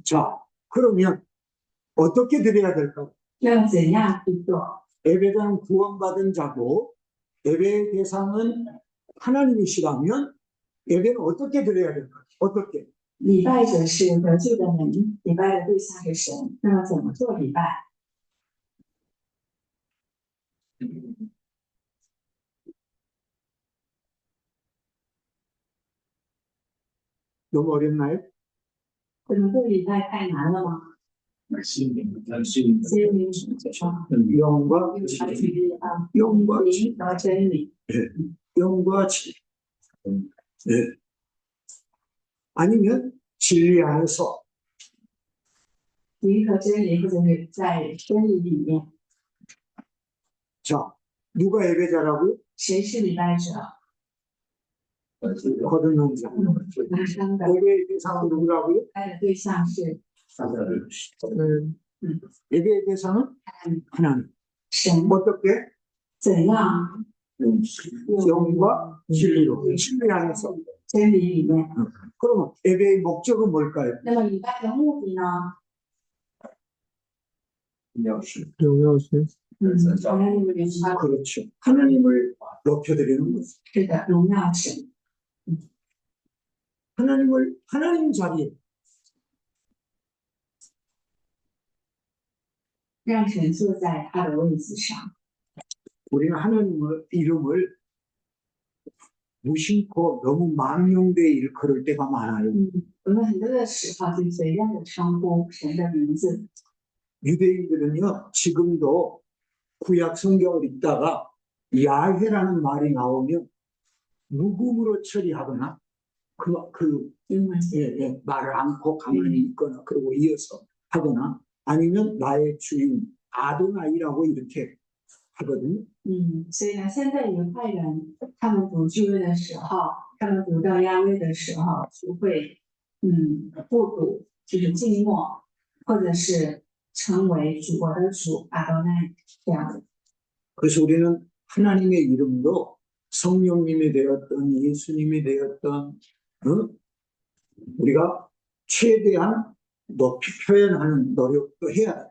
A: 자, 그러면 어떻게 드려야 될까?
B: 要怎样去做？
A: 예배자는 구원받은 자고 예배의 대상은 하나님이시라면 예배는 어떻게 드려야 될까? 어떻게?
B: 礼拜者是得救的人，礼拜的对象是神，那么怎么做礼拜？
A: 너무 어렵나요?
B: 可能做礼拜太难了吗？
E: 말씀
B: 所以您说，
A: 영과
B: 用灵和真理，
A: 영과 진리. 네. 아니면 진리 안에서
B: 灵和真理，或者是在真理里面。
A: 자 누가 예배자라고?
B: 谁是礼拜者？
A: 거듭난 자.
B: 重生的，
A: 예배의 대상은 누구라고요?
B: 爱的对象是
A: 예배의 대상은 하나님.
B: 神。
A: 어떻게?
B: 怎样
A: 영과 진리로. 진리 안에서.
B: 真理里面？
A: 그러면 예배의 목적은 뭘까요?
B: 那么礼拜的目的呢？
E: 要是
C: 荣耀神，
B: 好像你们明白，
A: 그렇죠. 하나님을 높여드리는 거죠.
B: 是的，荣耀神，
A: 하나님 자리에
B: 让神坐在他的位子上。
A: 우리는 하나님의 이름을 무심코 너무 망령되이 일컬을 때가 많아요.
B: 我们很多的时候就随便的称呼神的名字。
A: 유대인들은요, 지금도 구약 성경을 읽다가 야훼라는 말이 나오면 묵음으로 처리하거나 말을 않고 가만히 있거나 그리고 이어서 하거나 아니면 나의 주인 아도나이라고 이렇게 하거든요.
B: 所以呢，现在犹太人他们读经文的时候，他们读到亚威的时候，就会不读，就是静默，或者是称为主我的主阿多奈这样的。
A: 그래서 우리는 하나님의 이름도 성령님이 되었던 예수님이 되었던 우리가 최대한 높이 표현하는 노력도 해야 돼.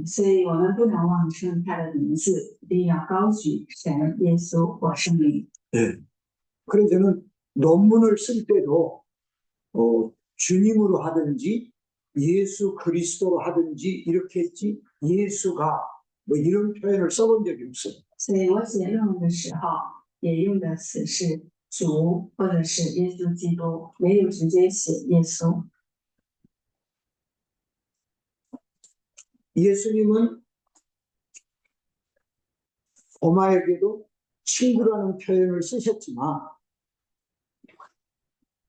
B: 所以我们不能忘称他的名字，一定要高举神、耶稣或圣灵。
A: 네. 그래서 저는 논문을 쓸 때도 주님으로 하든지 예수 그리스도로 하든지 이렇게 했지 예수가 뭐 이런 표현을 써본 적이 없어요.
B: 所以我写论文的时候也用的词是主或者是耶稣基督，没有直接写耶稣。
A: 예수님은 고마에게도 친구라는 표현을 쓰셨지만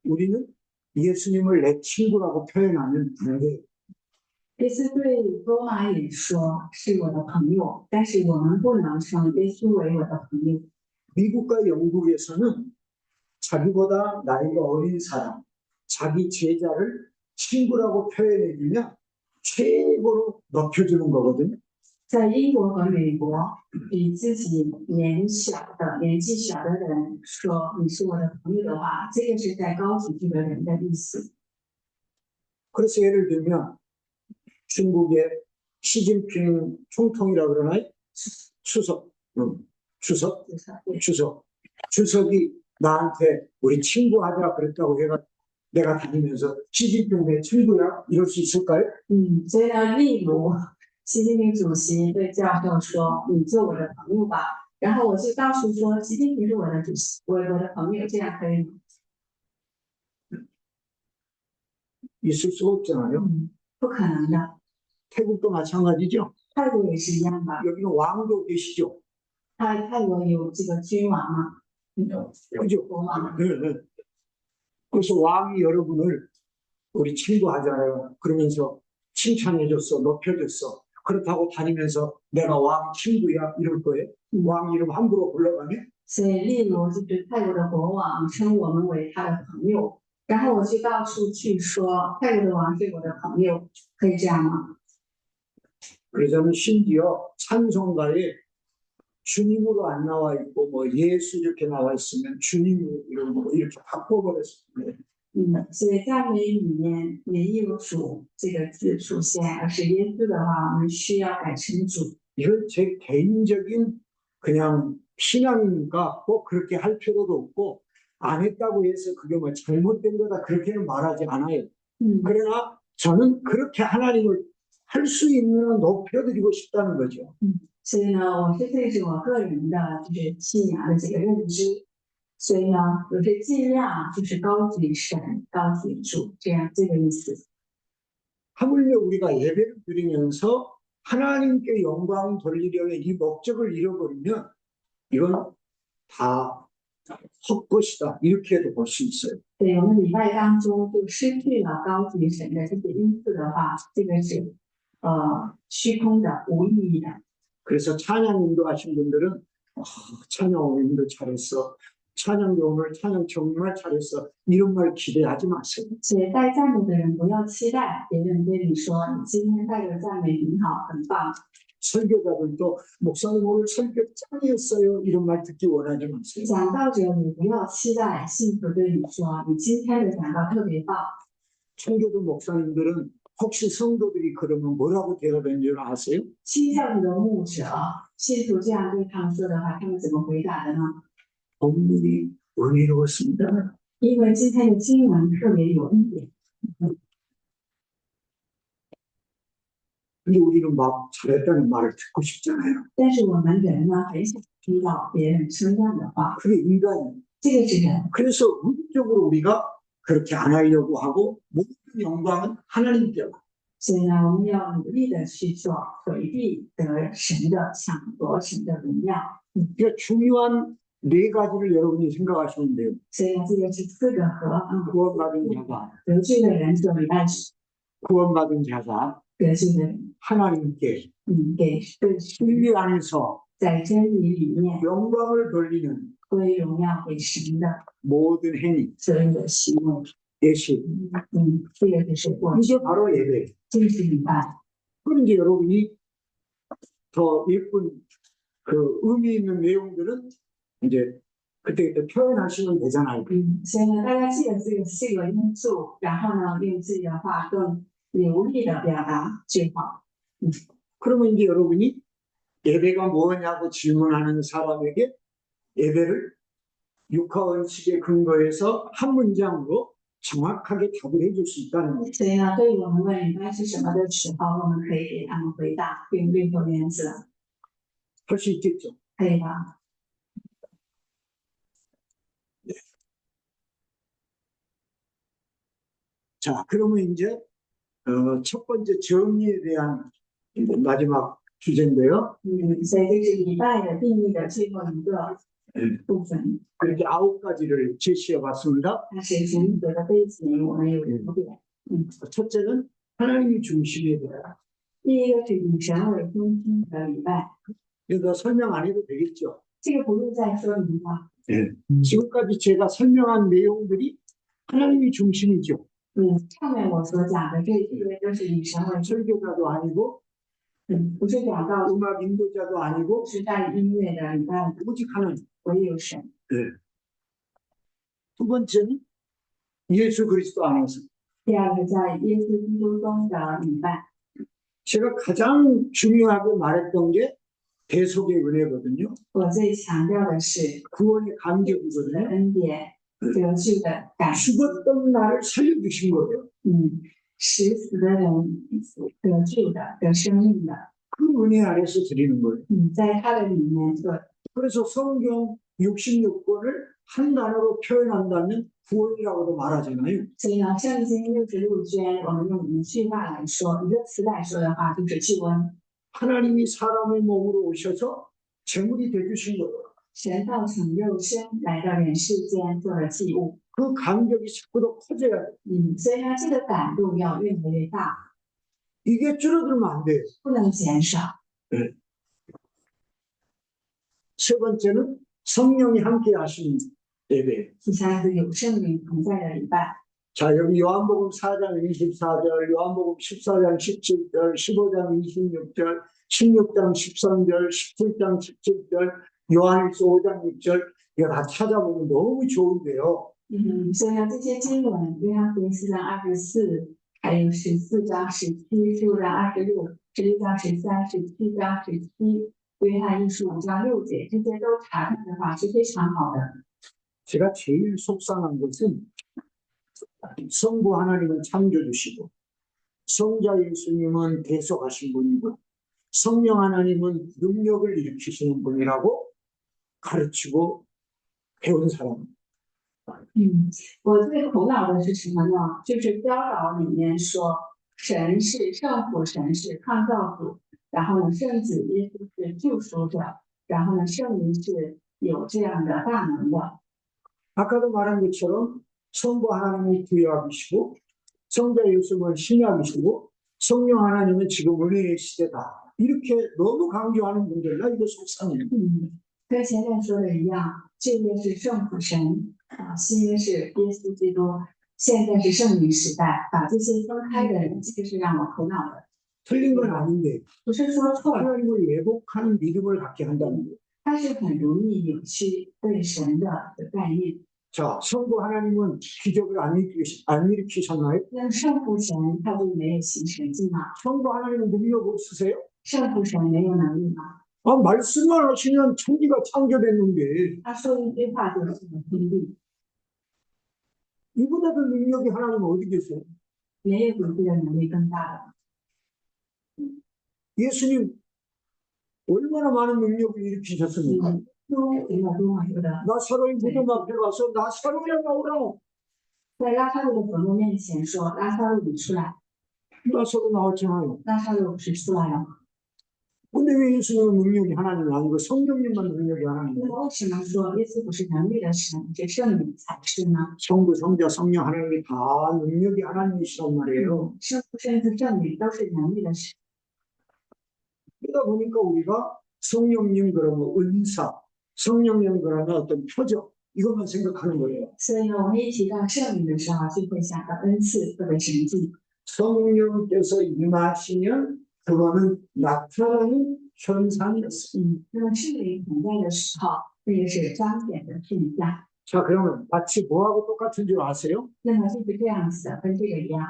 A: 우리는 예수님을 내 친구라고 표현하면 안 돼요.
B: 耶稣对罗马也说是我的朋友，但是我们不能称耶稣为我的朋友。
A: 미국과 영국에서는 자기보다 나이가 어린 사람, 자기 제자를 친구라고 표현해주면 최고로 높여주는 거거든요.
B: 在英国和美国，比自己年纪小的人说你是我的朋友的话，这个是在高举这个人的意思。
A: 그래서 예를 들면 중국의 시진핑 총통이라고 그러나요? 주석이 나한테 우리 친구하자 그랬다고 해가 내가 다니면서 시진핑 내 친구야 이럴 수 있을까요?
B: 所以呢，例如习近平主席对教授说：“你做我的朋友吧。”然后我就到处说：“习近平是我的主席，我的朋友。”这样可以吗？
A: 있을 수가 없잖아요.
B: 不可能的。
A: 태국도 마찬가지죠.
B: 泰国也是一样的，
A: 여기는 왕도 계시죠.
B: 泰国有这个君王嘛，
A: 그죠?
B: 国王。
A: 네, 네. 그래서 왕이 여러분을 우리 친구하잖아요. 그러면서 칭찬해줬어, 높여줬어. 그렇다고 다니면서 내가 왕 친구야 이럴 거예요. 왕 이름 함부로 불러가면
B: 所以，例如就是泰国的国王称我们为他的朋友，然后我去到处去说泰国的王是我的朋友，可以这样吗？
A: 그래서 저는 심지어 찬송가에 주님으로 안 나와 있고 뭐 예수 이렇게 나와 있으면 주님 이런 거 이렇게 바꿔버렸어요.
B: 所以赞美里面也有主这个字出现，而是耶稣的话，我们需要改成主。
A: 이건 제 개인적인 그냥 신앙이니까 꼭 그렇게 할 필요도 없고 안 했다고 해서 그게 뭐 잘못된 거다 그렇게는 말하지 않아요. 그러나 저는 그렇게 하나님을 할 수 있는 한 높여드리고 싶다는 거죠.
B: 所以呢，我是对着我个人的就是信仰的这个认知，所以呢，我是尽量就是高举神、高举主，这样这个意思。
A: 하물며 우리가 예배를 드리면서 하나님께 영광 돌리려는 이 목적을 잃어버리면 이건 다 헛것이다 이렇게도 볼 수 있어요.
B: 对我们礼拜当中就失去了高举神的这些因素的话，这个是虚空的、无意义的。
A: 그래서 찬양 인도하신 분들은 찬양 오늘도 잘했어. 찬양도 오늘 찬양 정말 잘했어. 이런 말 기대하지 마세요.
B: 所以带赞美的人不要期待别人对你说你今天带的赞美很好很棒。
A: 설교자들도 목사님 오늘 설교 짱이었어요. 이런 말 듣기 원하지 마세요.
B: 讲道者你不要期待信徒对你说你今天的讲道特别棒。
A: 청교도 목사님들은 혹시 성도들이 그러면 뭐라고 대답한 줄 아세요?
B: 新教里的牧者信徒这样对他们说的话，他们怎么回答的呢？
A: 본문이 은혜로웠습니다.
B: 因为今天的经文特别有恩典。
A: 근데 우리는 막 잘했다는 말을 듣고 싶잖아요.
B: 但是我们人呢，很想听到别人称赞的话，
A: 그게 인간이에요.
B: 这个是人。
A: 그래서 의도적으로 우리가 그렇게 안 하려고 하고 모든 영광은 하나님께.
B: 所以呢，我们要努力的去做，回避得神的抢夺神的荣耀。
A: 그러니까 중요한 네 가지를 여러분이 생각하시면 돼요.
B: 所以呢，这个是四个和
A: 구원받은 자가,
B: 得罪的人所礼拜时，
A: 구원받은 자가
B: 得罪的人，
A: 하나님께
B: 给对
A: 진리 안에서
B: 在真理里面
A: 영광을 돌리는
B: 归荣耀给神的
A: 모든 행위,
B: 所有的行为。
A: 예식,
B: 这个就是过去，
A: 이게 바로 예배.
B: 这个是礼拜。
A: 그럼 이제 여러분이 더 예쁜 그 의미 있는 내용들은 이제 그때 표현하시면 되잖아요.
B: 所以呢，大家记得这个因素，然后呢，用自己的话更流利的表达最好。
A: 그러면 이제 여러분이 예배가 뭐냐고 질문하는 사람에게 예배를 육하원칙에 근거해서 한 문장으로 정확하게 답을 해줄 수 있다는 거죠.
B: 所以呢，对于我们问礼拜是什么的时候，我们可以给他们回答，用六个原则，
A: 할 수 있겠죠.
B: 可以吧？
A: 자, 그러면 이제 첫 번째 정의에 대한 이제 마지막 주제인데요.
B: 所以这是礼拜的定义的最后一个部分。
A: 그렇게 9가지를 제시해 봤습니다.
B: 它是整个的背景，我们有5点。
A: 첫째는 하나님이 중심에 대한.
B: 第一个是以神为中心的礼拜，
A: 이거 설명 안 해도 되겠죠.
B: 这个不用再说明了。
A: 지금까지 제가 설명한 내용들이 하나님이 중심이죠.
B: 上面我所讲的这些都是以神为中，
A: 설교자도 아니고
B: 不是讲到
A: 음악 인도자도 아니고
B: 是在音乐的礼拜，
A: 오직 하나님.
B: 唯有神。
A: 두 번째는 예수 그리스도 안에서.
B: 第二个在耶稣基督中的礼拜，
A: 제가 가장 중요하게 말했던 게 대속의 은혜거든요.
B: 我最强调的是
A: 구원의
B: 的
A: 감격이거든요.
B: 恩典、得救的感谢。
A: 죽었던 나를 살려주신 거예요.
B: 使死的人得救的、得生命的，
A: 그 은혜 안에서 드리는 거예요.
B: 在他的里面做。
A: 그래서 성경 66권을 한 단어로 표현한다면 구원이라고도 말하잖아요.
B: 所以呢，圣经66卷，我们用一句话来说，一个词来说的话，就是救恩。
A: 하나님이 사람의 몸으로 오셔서 제물이 되주신 거예요.
B: 神道成肉身来到人世间做了祭物。
A: 그 감격이 자꾸 더 커져야 돼요.
B: 所以呢，这个感动要越来越大，
A: 이게 줄어들면 안 돼요.
B: 不能减少。
A: 세 번째는 성령이 함께 하시는 예배.
B: 第三个有圣灵同在的礼拜。
A: 자, 여기 요한복음 4장 24절, 요한복음 14장 17절, 15장 26절, 16장 13절, 17장 17절, 요한일서 5장 6절, 이거 다 찾아보면 너무 좋은데요.
B: 所以呢，这些经文，约翰福音4章24，还有14章17、15章26、16章13、17章17、约翰一书5章6节，这些都查看的话是非常好的。
A: 제가 제일 속상한 것은 성부 하나님은 창조주시고 성자 예수님은 대속하신 분이고 성령 하나님은 능력을 일으키시는 분이라고 가르치고 배운 사람.
B: 我最苦恼的是什么呢？就是教导里面说，神是圣父，神是创造主，然后呢，圣子耶稣是救赎者，然后呢，圣灵是有这样的大能的。
A: 아까도 말한 것처럼 성부 하나님이 구약이시고 성자 예수님은 신약이시고 성령 하나님은 지금 은혜의 시대다. 이렇게 너무 강조하는 분들 나 이거 속상해요.
B: 跟前面说的一样，旧约是圣父神啊，新约是耶稣基督，现在是圣灵时代，把这些分开的人，这个是让我苦恼的。
A: 틀린 건 아닌데
B: 不是说错了，
A: 하나님을 왜곡하는 믿음을 갖게 한다는 거예요.
B: 它是很容易扭曲对神的概念。
A: 자, 성부 하나님은 기적을 안 일으키셨나요?
B: 那圣父神他就没有行神迹吗？
A: 성부 하나님은 능력 없으세요?
B: 圣父神没有能力吗？
A: 아, 말씀만 하시면 천지가 창조됐는데
B: 他说一句话就是这么天地，
A: 이보다 더 능력이 하나님 어디 계세요?
B: 没有比这个能力更大的。
A: 예수님 얼마나 많은 능력을 일으키셨습니까?
B: 都有多么多的，
A: 나사로의 무덤 앞에 가서 나사로야 나오라.
B: 在拉萨路的坟墓面前说：“拉萨路你出来。
A: 나사로 나왔잖아요. ”
B: 拉萨路不是出来了吗？
A: 근데 왜 예수님은 능력이 하나님이 아니고 성령님만 능력이
B: 那
A: 하나님이에요?
B: 么为什么说耶稣不是能力的神，是圣灵才是呢？
A: 성부, 성자, 성령 하나님이 다 능력이 하나님이시란 말이에요.
B: 圣父、圣子、圣灵都是能力的神。
A: 그러다 보니까 우리가 성령님 그러면 은사, 성령님 그러면 어떤 표적 이것만 생각하는 거예요.
B: 所以我们一提到圣灵的时候，就会想到恩赐或者神迹。
A: 성령께서 임하시면 그거는 나타나는 현상이었어요.
B: 那么圣灵同在的时候，那个是彰显的现象。
A: 자, 그러면 마치 뭐하고 똑같은 줄 아세요?
B: 那么就是这样子的，跟这个一样。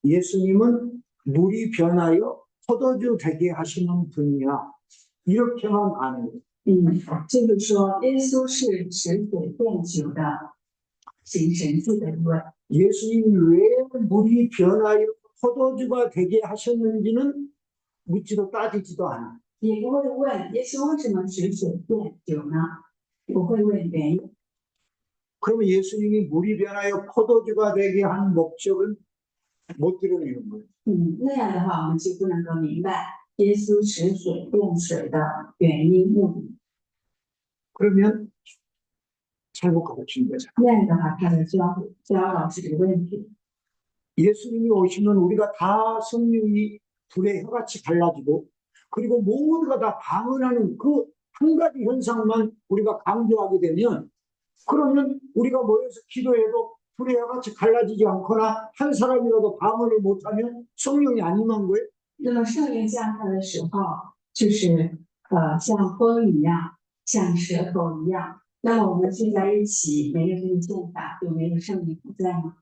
A: 예수님은 물이 변하여 포도주 되게 하시는 분이야. 이렇게만 아는 거예요.
B: 就是说耶稣是使水变酒的行神迹的一位。
A: 예수님이 왜 물이 변하여 포도주가 되게 하셨는지는 묻지도 따지지도 않아.
B: 也不会问耶稣为什么使水变酒呢？不会问原因。
A: 그러면 예수님이 물이 변하여 포도주가 되게 한 목적은 못 드러내는 거예요.
B: 那样的话，我们就不能够明白耶稣使水变水的原因目的。
A: 그러면 잘못 가르친 거죠.
B: 那样的话，他的教导是有问题。
A: 예수님이 오시면 우리가 다 성령이 불의 혀같이 갈라지고 그리고 모두가 다 방언하는 그 한 가지 현상만 우리가 강조하게 되면 그러면 우리가 모여서 기도해도 불의 혀같이 갈라지지 않거나 한 사람이라도 방언을 못하면 성령이 안 임한 거예요.
B: 那么圣灵降下的时候，就是像风一样，像舌头一样。那么我们聚在一起，没有这个见法，就没有圣灵不在吗？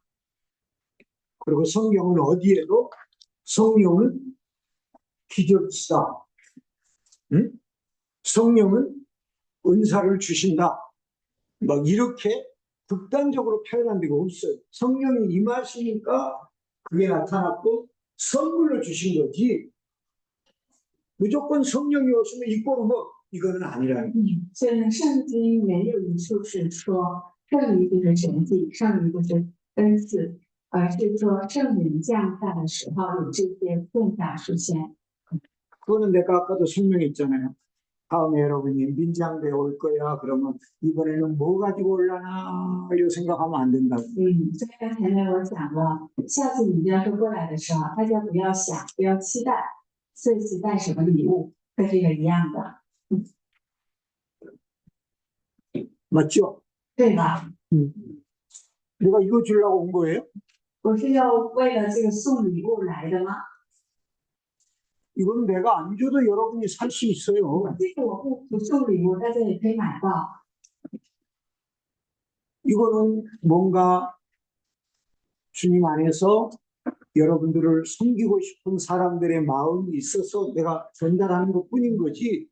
A: 그리고 성경은 어디에도 성령은 기적이시다. 응? 성령은 은사를 주신다. 막 이렇게 극단적으로 표현한 데가 없어요. 성령이 임하시니까 그게 나타났고 선물로 주신 거지. 무조건 성령이 오시면 이꼴 뭐 이거는 아니라는 거죠.
B: 所以圣经没有一处是说圣灵就是神迹，圣灵就是恩赐，而是说圣灵降下的时候有这些现象出现。
A: 그거는 내가 아까도 설명했잖아요. 다음에 여러분이 민장대 올 거야. 그러면 이번에는 뭐 가지고 올라나 이 생각하면 안 된다고.
B: 所以刚才呢我讲了，下次你要是过来的时候，大家不要想，不要期待，这次带什么礼物，跟这个一样的，
A: 맞죠?
B: 对吧？
A: 내가 이거 주려고 온 거예요?
B: 我是要为了这个送礼物来的吗？
A: 이거는 내가 안 줘도 여러분이 살 수 있어요.
B: 这个我不送礼物，大家也可以买到。
A: 이거는 뭔가 주님 안에서 여러분들을 섬기고 싶은 사람들의 마음이 있어서 내가 전달하는 것 뿐인 거지.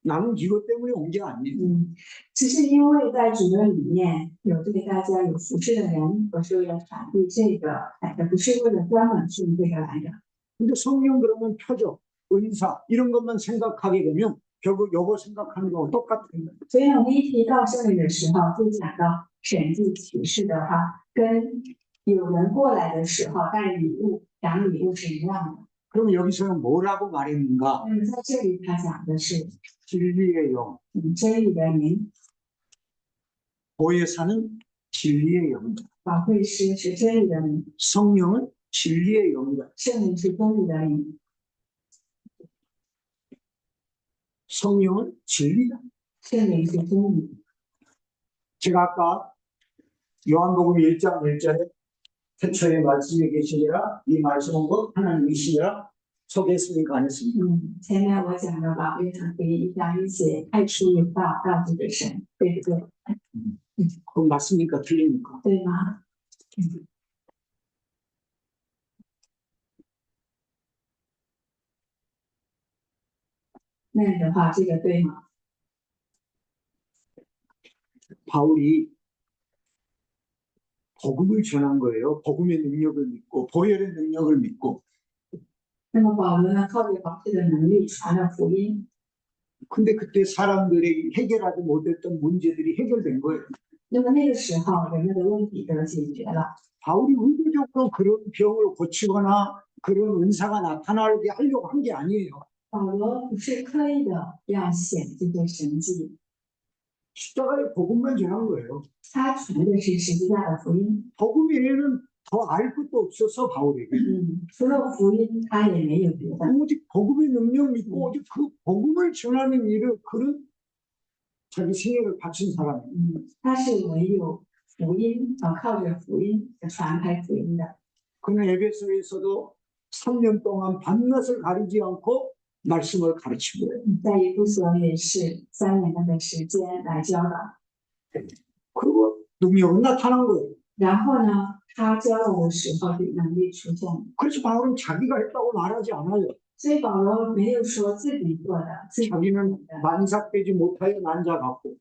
A: 나는 이것 때문에 온 게 아니에요.
B: 只是因为在主的里面有对大家有服侍的人，我是为了传递这个来的，不是为了专门送这个来的。
A: 근데 성령 그러면 표적, 은사 이런 것만 생각하게 되면 결국 요거 생각하는 거하고 똑같은 거예요.
B: 所以我们一提到圣灵的时候，就讲到神迹启示的话，跟有人过来的时候带礼物、讲礼物是一样的。
A: 그럼 여기서는 뭐라고 말했는가?
B: 在这里他讲的是
A: 진리의 영,
B: 真理的灵，
A: 보혜사는 진리의 영이다.
B: 保惠师是真理的灵，
A: 성령은 진리의 영이다.
B: 圣灵是真理的灵，
A: 성령은 진리다.
B: 圣灵是真理。
A: 제가 아까 요한복음 1장 1절에 태초에 말씀이 계시니라 이 말씀은 곧 하나님이시니라 소개했습니까? 안 했습니까?
B: 前面我讲了吧，约翰福音1章1节，爱出有道，道就是神，对不对？
A: 그건 맞습니까? 틀립니까?
B: 对吗？那样的话，这个对吗？
A: 바울이 복음을 전한 거예요. 복음의 능력을 믿고 보혈의 능력을 믿고.
B: 那么保罗呢，靠着保持的能力传了福音。
A: 근데 그때 사람들이 해결하지 못했던 문제들이 해결된 거예요.
B: 那么那个时候，人们的问题得解决了。
A: 바울이 의도적으로 그런 병을 고치거나 그런 은사가 나타나게 하려고 한 게 아니에요.
B: 保罗不是刻意的要显这些神迹，
A: 십자가의 복음만 전한 거예요.
B: 他传的是十字架的福音。
A: 복음 외에는 더 알 것도 없어서 바울에게.
B: 除了福音，他也没有别的。
A: 오직 복음의 능력 믿고 오직 그 복음을 전하는 일을 그런 자기 생애를 바친 사람이에요.
B: 他是唯有福音，靠着福音传开福音的。
A: 그는 에베소에서도 3년 동안 밤낮을 가리지 않고 말씀을 가르치고
B: 在以弗所也是3年的时间来教导，
A: 그리고 능력은 나타난 거예요.
B: 然后呢，他教导的时候，能力出现了。
A: 그래서 바울은 자기가 했다고 말하지 않아요.
B: 所以保罗没有说自己做的，自己
A: 자기는 만삭되지 못하여 난자 같고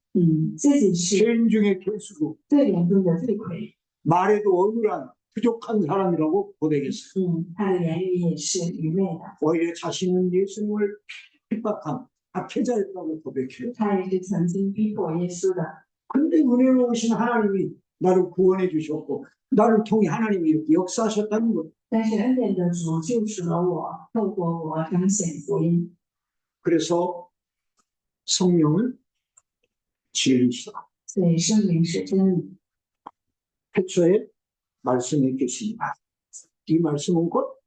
B: 自己是
A: 죄인 중에 괴수고
B: 最严重的罪魁。
A: 말에도 어눌한 부족한 사람이라고 고백했어요.
B: 他的言语也是愚昧的，
A: 오히려 자신은 예수님을 핍박한 학회자였다고 고백해요.
B: 他也是曾经逼迫耶稣的。
A: 근데 은혜로우신 하나님이 나를 구원해 주셨고 나를 통해 하나님이 이렇게 역사하셨다는 거예요.
B: 但是恩典的主救赎了我，透过我彰显福音。
A: 그래서 성령은 진리시다.
B: 所以圣灵是真理，
A: 태초에 말씀이 계시니라. 이 말씀은 곧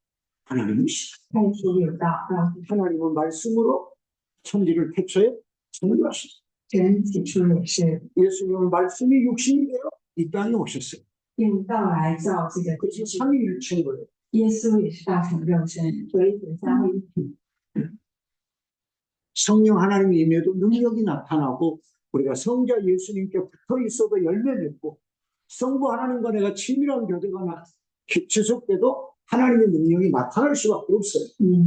A: 하나님이시다.
B: 太初有道，道是
A: 하나님은 말씀으로 천지를 태초에 창조하셨다.
B: 真，起初也是
A: 예수님은 말씀이 육신이 되어 이 땅에 오셨어요.
B: 用道来造这个
A: 그래서 삼위일체인 거예요.
B: 耶稣也是道成肉身，所以是三位一体。
A: 성령 하나님이 임해도 능력이 나타나고 우리가 성자 예수님께 붙어 있어도 열매 맺고 성부 하나님과 내가 친밀한 교제가 지속돼도 하나님의 능력이 나타날 수밖에 없어요.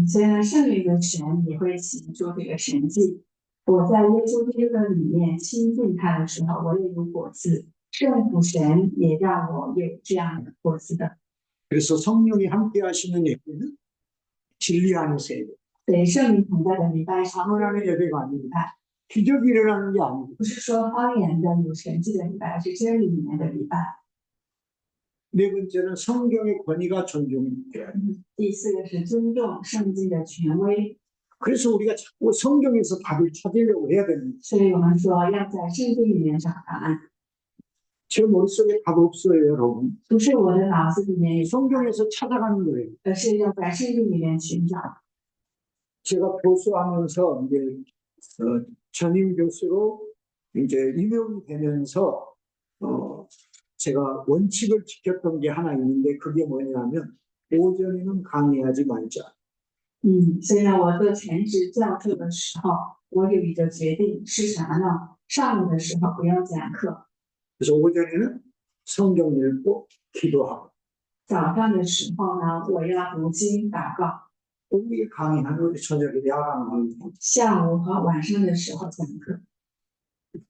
B: 虽然圣灵的神也会行出这个神迹，我在耶稣基督的里面亲近他的时候，我也有果子。圣父神也让我有这样的果子的。
A: 그래서 성령이 함께 하시는 예배는 진리 안에서 예배.
B: 所以圣灵同在的礼拜上，
A: 방언하는 예배가 아닙니다. 기적이 일어나는 게 아니고
B: 不是说方言的有神迹的礼拜，是真理里面的礼拜。
A: 네 번째는 성경의 권위가 존중돼야 돼요.
B: 第四个是尊重圣经的权威，
A: 그래서 우리가 자꾸 성경에서 답을 찾으려고 해야 됩니다.
B: 所以我们说要在圣经里面找答案，
A: 제 머릿속에 답 없어요, 여러분.
B: 不是我的脑子里面有，
A: 성경에서 찾아가는 거예요.
B: 而是要在圣经里面寻找。
A: 제가 교수하면서 이제 전임 교수로 이제 임용이 되면서 제가 원칙을 지켰던 게 하나 있는데 그게 뭐냐면 오전에는 강의하지 말자.
B: 虽然我做全职教授的时候，我有一个决定是什么呢？上午的时候不要讲课，
A: 그래서 오전에는 성경 읽고 기도하고
B: 早上的时候呢，我要读经祷告，
A: 오후에 강의하고 저녁에 야간 강의.
B: 下午和晚上的时候讲课。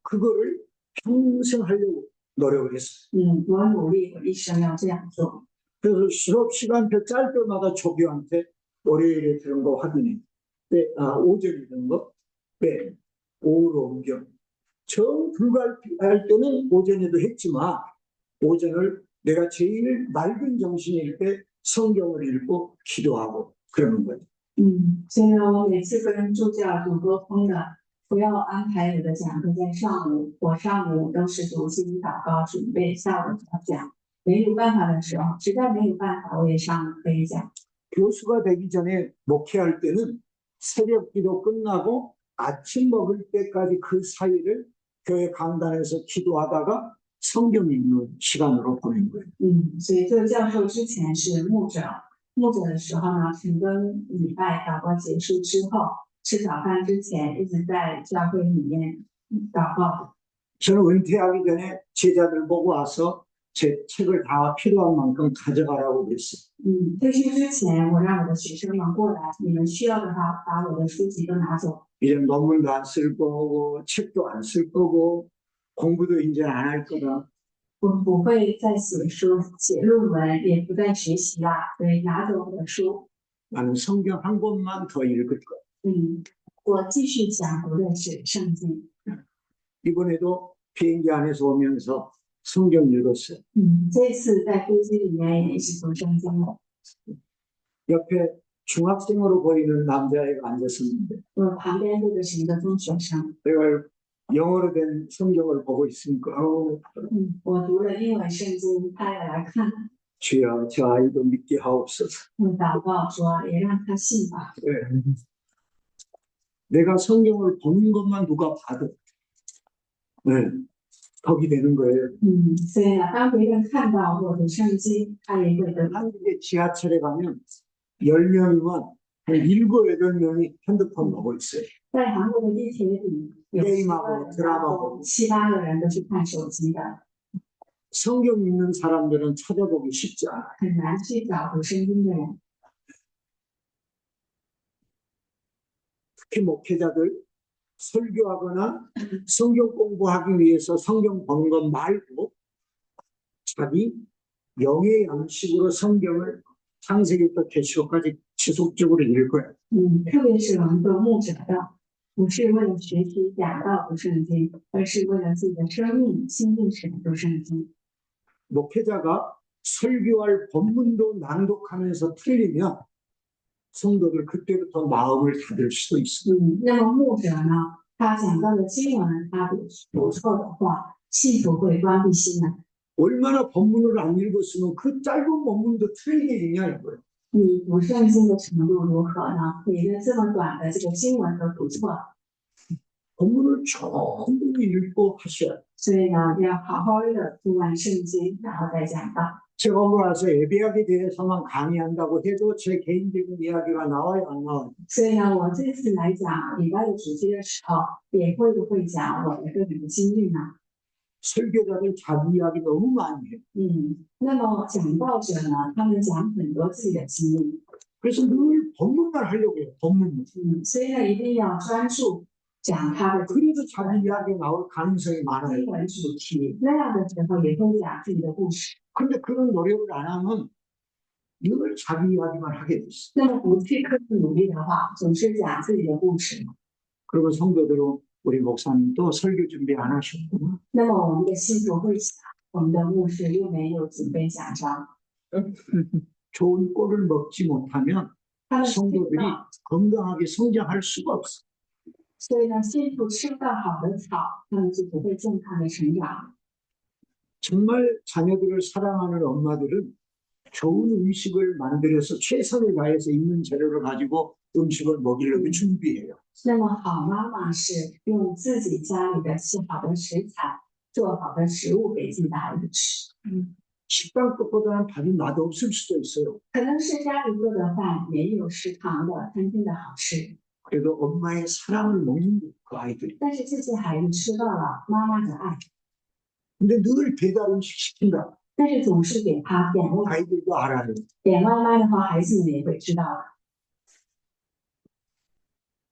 A: 그거를 평생 하려고 노력을 했어요.
B: 我努力，我一生要这样做。
A: 그래서 수업 시간표 짤 때마다 조교한테 월요일에 들은 거 확인해. 오전에 들은 거 빼. 오후로 옮겨. 정 불가할 때는 오전에도 했지만 오전을 내가 제일 맑은 정신일 때 성경을 읽고 기도하고 그러는 거예요.
B: 虽然我每次跟助教组沟通的，不要安排我的讲课在上午，我上午都是读经祷告准备，下午要讲。没有办法的时候，实在没有办法，我也上午可以讲。
A: 교수가 되기 전에 목회할 때는 새벽 기도 끝나고 아침 먹을 때까지 그 사이를 교회 강단에서 기도하다가 성경 읽는 시간으로 보낸 거예요.
B: 所以这个教授之前是牧者，牧者的时候呢，晨更礼拜祷告结束之后，吃早饭之前一直在教会里面祷告。
A: 저는 은퇴하기 전에 제자들 보고 와서 제 책을 다 필요한 만큼 가져가라고 그랬어요.
B: 退休之前，我让我的学生们过来，你们需要的话，把我的书籍都拿走。
A: 이제 논문도 안 쓸 거고 책도 안 쓸 거고 공부도 이제 안 할 거다.
B: 我不会再写书、写论文，也不再学习啦，所以拿走我的书。
A: 나는 성경 한 권만 더 읽을 거야.
B: 我继续讲读的是圣经。
A: 이번에도 비행기 안에서 오면서 성경 읽었어요.
B: 这次在飞机里面也一直读圣经了。
A: 옆에 중학생으로 보이는 남자애가 앉았었는데
B: 我旁边坐的是一个中学生，
A: 내가 영어로 된 성경을 보고 있으니까
B: 我读了英文圣经，他也来看，
A: 주여 저 아이도 믿게 하옵소서.
B: 祷告说也让他信吧。
A: 네. 내가 성경을 보는 것만 누가 봐도 네, 덕이 되는 거예요.
B: 所以呢，当别人看到我的圣经，他也会得到。
A: 한국의 지하철에 가면 10명이면 한 7, 8명이 핸드폰 보고 있어요.
B: 在韩国的地铁里，有
A: 게임하고 드라마하고
B: 7、8个人都是看手机的，
A: 성경 읽는 사람들은 찾아보기 쉽지 않아요.
B: 很难去找读圣经的人。
A: 특히 목회자들 설교하거나 성경 공부하기 위해서 성경 보는 것 말고 자기 영의 양식으로 성경을 창세기부터 계시록까지 지속적으로 읽어요.
B: 特别是我们做牧者的，不是为了学习讲道读圣经，而是为了自己的生命心灵使读圣经。
A: 목회자가 설교할 본문도 낭독하면서 틀리면 성도들 그때부터 마음을 닫을 수도 있어요.
B: 那么牧者呢，他讲到的经文，他读错的话，信徒会关闭心门。
A: 얼마나 본문을 안 읽었으면 그 짧은 본문도 틀리게 읽냐 이거예요.
B: 你读圣经的程度如何呢？你的这么短的这个经文都读错了，
A: 본문을 전부 읽고 하셔야 돼요.
B: 所以呢，要好好的读完圣经，然后再讲道。
A: 제가 오늘 와서 예배하기에 대해서만 강의한다고 해도 제 개인적인 이야기가 나와요, 안 나와요?
B: 所以呢，我这次来讲礼拜的主题的时候，也会不会讲我的个人的经历呢？
A: 설교자들 자기 이야기 너무 많이 해요.
B: 那么讲道者呢，他们讲很多自己的经历，
A: 그래서 늘 본문만 하려고 해요, 본문만.
B: 所以呢，一定要专注讲他的
A: 그래도 자기 이야기 나올 가능성이 많아요.
B: 经文主题，那样的时候也会讲自己的故事。
A: 근데 그런 노력을 안 하면 늘 자기 이야기만 하게 돼 있어요.
B: 那么不去刻意努力的话，总是讲自己的故事。
A: 그리고 성도들은 우리 목사님도 설교 준비 안 하셨구나.
B: 那么我们的信徒会想，我们的牧师又没有准备讲章，
A: 좋은 꼴을 먹지 못하면
B: 他们
A: 성도들이 건강하게 성장할 수가 없어요.
B: 所以呢，信徒吃不到好的草，他们就不会健康的成长。
A: 정말 자녀들을 사랑하는 엄마들은 좋은 음식을 만들어서 최선을 다해서 있는 재료를 가지고 음식을 먹이려고 준비해요.
B: 那么好妈妈是用自己家里的好的食材，做好的食物给自己的孩子吃。
A: 식당 것보다는 밥이 맛없을 수도 있어요.
B: 可能是家里做的饭没有食堂的餐厅的好吃，
A: 그래도 엄마의 사랑을 먹는 그 아이들이.
B: 但是这些孩子吃到了妈妈的爱，
A: 근데 늘 배달 음식 시킨다.
B: 但是总是给他点外
A: 아이들도 알아요.
B: 点外卖的话，孩子们也会知道的。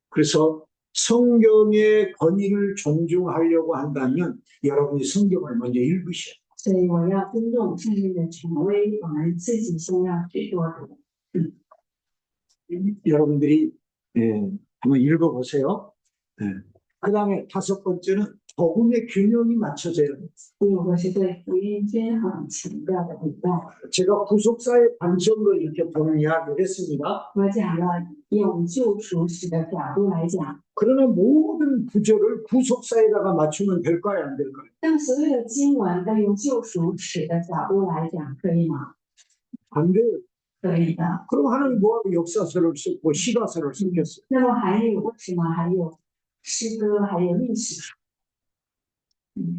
A: 그래서 성경의 권위를 존중하려고 한다면 여러분이 성경을 먼저 읽으셔야 돼요.
B: 所以我要尊重圣经的权威，我们自己先要去多读。
A: 여러분들이 한번 읽어보세요. 그 다음에 5번째는 복음의 균형이 맞춰져야 돼요.
B: 第五个是对福音均衡强调的礼拜。
A: 제가 구속사의 관점으로 이렇게 보는 이야기를 했습니다.
B: 我讲了用救赎史的角度来讲，
A: 그러나 모든 구절을 구속사에다가 맞추면 될까요, 안 될까요?
B: 但所有的经文都用救赎史的角度来讲，可以吗？
A: 안 돼요.
B: 可以的。
A: 그럼 하나님 뭐하고 역사서를 쓰고 시가서를 쓰겠어요?
B: 那么还有为什么还有诗歌还有历史。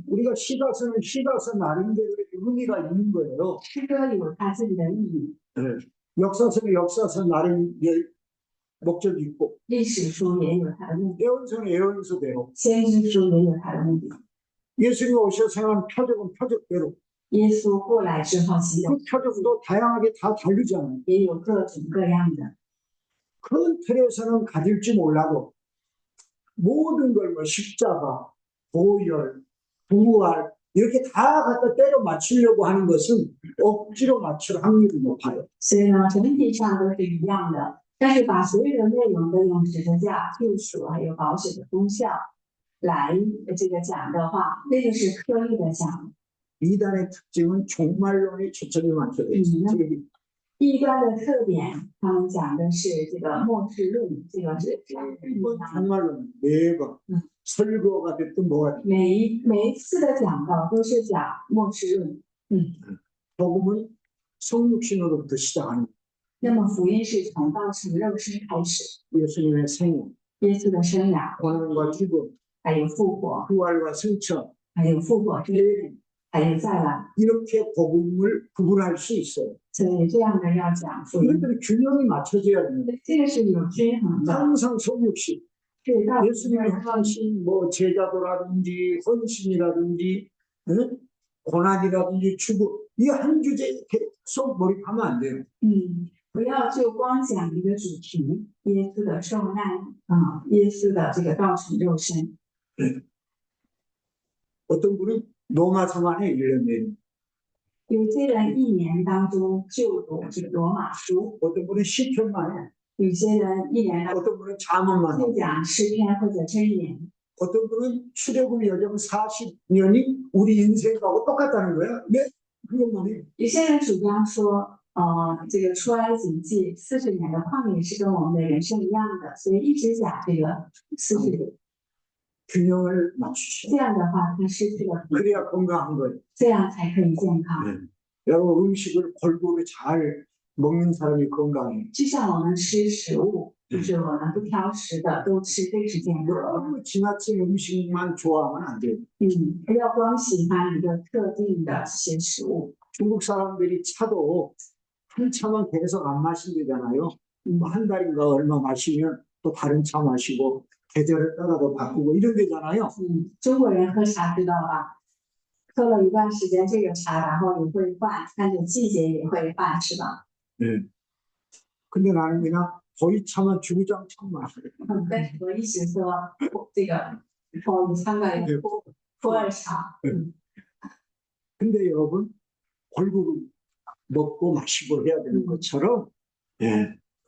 A: 우리가 시가서는 시가서 나름대로의 의미가 있는 거예요.
B: 诗歌有它自己的意义，
A: 네. 역사서는 역사서 나름의 목적이 있고,
B: 历史书也有它的目的，
A: 예언서는 예언서대로,
B: 先知书也有它的目的。
A: 예수님이 오셔서 행한 표적은 표적대로,
B: 耶稣过来之后行的
A: 그 표적도 다양하게 다 다르잖아요.
B: 也有各种各样的，
A: 그 틀에서는 가질지 몰라도 모든 걸 뭐 십자가, 보혈, 부활 이렇게 다 갖다 때려 맞추려고 하는 것은 억지로 맞출 확률이 높아요.
B: 所以呢，整体上都是一样的，但是把所有的内容都用十字架、救赎还有保险的功效来这个讲的话，那个是刻意的讲。
A: 이단의 특징은 종말론에 초점이 맞춰져 있어요.
B: 异端的特点，他们讲的是这个末世论，这个是
A: 이번 종말론 매번 설교가 됐든 뭐가 됐든
B: 每一次的讲道都是讲末世论。
A: 복음은 성육신으로부터 시작하는
B: 那么福音是从道成肉身开始，
A: 예수님의 생애,
B: 耶稣的生涯，
A: 고난과 죽음,
B: 还有复活，
A: 부활과 승천,
B: 还有复活之，
A: 재림
B: 还有再来。
A: 이렇게 복음을 구분할 수 있어요.
B: 所以这样的要讲福音，
A: 이것들이 균형이 맞춰져야 됩니다.
B: 这个是有均衡的。
A: 항상 성육신,
B: 是道
A: 예수님이 행하신 뭐 제자도라든지 헌신이라든지 고난이라든지 죽음 이 한 주제에 계속 몰입하면 안 돼요.
B: 不要就光讲一个主题，耶稣的受难耶稣的这个道成肉身。
A: 어떤 분은 로마서 만에 1년 내내,
B: 有些人一年当中就读这个罗马书，
A: 어떤 분은 시편 만에,
B: 有些人一年当中
A: 어떤 분은 잠언 만에,
B: 就讲诗篇或者箴言，
A: 어떤 분은 출애굽 여정 40년이 우리 인생하고 똑같다는 거야. 네, 그것만 해.
B: 有些人主张说，这个出埃及记40年的旷野是跟我们的人生一样的，所以一直讲这个40年。
A: 균형을 맞추셔.
B: 这样的话，他失去了平衡，
A: 그래야 건강한 거예요.
B: 这样才可以健康。
A: 여러분 음식을 골고루 잘 먹는 사람이 건강해요.
B: 就像我们吃食物，就是我们不挑食的都吃，这是健康。
A: 너무 지나친 음식만 좋아하면 안 돼요.
B: 不要光喜欢一个特定的这些食物。
A: 중국 사람들이 차도 한차만 계속 안 마신대잖아요. 뭐한 달인가 얼마 마시면 또 다른 차 마시고 계절을 따라서 바꾸고 이런 데잖아요.
B: 中国人喝茶知道吧？喝了一段时间这个茶，然后也会换，但是季节也会换，是吧？
A: 네. 근데 나는 그냥 보이차만 주구장창 마셔요.
B: 但是我一直喝这个参的普洱茶。
A: 근데 여러분 골고루 먹고 마시고 해야 되는 것처럼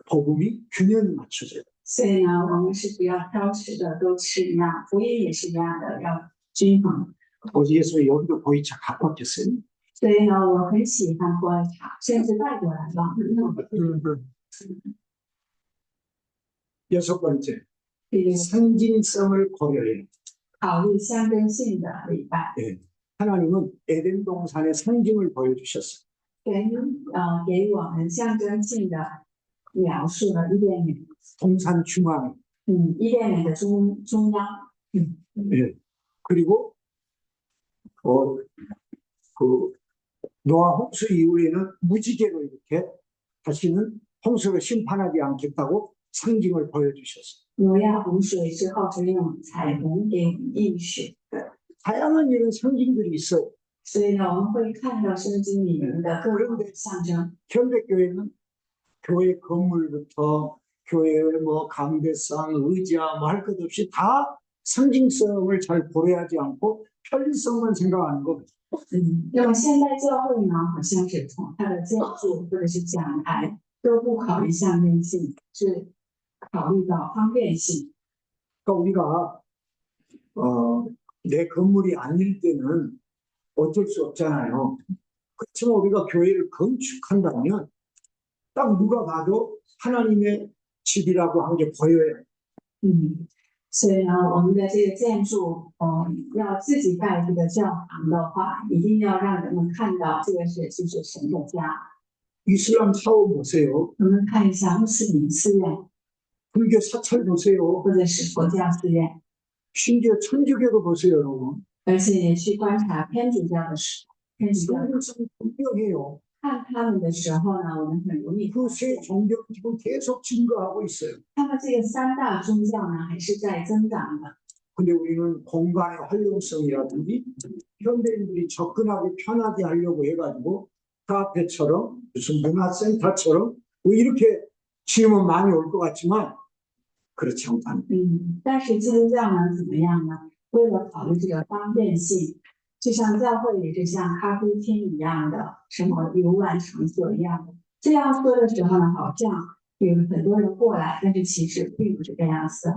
A: 복음이 균형이 맞춰져요.
B: 所以呢，我们是不要挑食的，都吃一样，福音也是一样的，要均衡。
A: 어디에서 여기도 보이차 갖고 왔겠어요.
B: 所以呢，我很喜欢普洱茶，甚至带过来了。
A: 여섯 번째,
B: 这个
A: 상징성을 고려해요.
B: 考虑象征性的礼拜，
A: 하나님은 에덴 동산의 상징을 보여주셨어요.
B: 给我们象征性的描述了伊甸园，
A: 동산 중앙에
B: 伊甸园的中央，
A: 그리고 그 노아 홍수 이후에는 무지개로 이렇게 다시는 홍수를 심판하지 않겠다고 상징을 보여주셨어요.
B: 挪亚洪水之后是用彩虹给我们应许。
A: 다양한 이런 상징들이 있어요.
B: 所以呢，我们会看到圣经里面的各种象征。
A: 현대교회는 교회 건물부터 교회 뭐 강대상, 의자 뭐 할 것 없이 다 상징성을 잘 고려하지 않고 편리성만 생각하는 거.
B: 那么现代教会呢，好像是从它的建筑或者是讲台都不考虑象征性，是考虑到方便性。
A: 그러니까 우리가 내 건물이 아닐 때는 어쩔 수 없잖아요. 그렇지만 우리가 교회를 건축한다면 딱 누가 봐도 하나님의 집이라고 한 게 보여요.
B: 所以呢，我们的这个建筑，要自己盖这个教堂的话，一定要让人们看到这个就是神的家。
A: 이슬람 사원 보세요.
B: 我们看一下穆斯林寺院
A: 불교 사찰 보세요.
B: 或者是佛教寺院，
A: 심지어 천주교도 보세요, 여러분.
B: 而且也去观察天主教的时候，天主教
A: 성경성이 분명해요.
B: 看他们的时候呢，我们很容易发
A: 그
B: 现
A: 세 종교 지금 계속 증거하고 있어요.
B: 他们这个三大宗教呢还是在增长的。
A: 근데 우리는 공간의 활용성이라든지 현대인들이 접근하기 편하게 하려고 해가지고 카페처럼 무슨 문화센터처럼 뭐 이렇게 지으면 많이 올 것 같지만 그렇지 않다.
B: 但是基督教呢怎么样呢？为了考虑这个方便性，就像教会里就像咖啡厅一样的，什么游玩场所一样的。这样说的时候呢，好像有很多人过来，但是其实并不是这样子。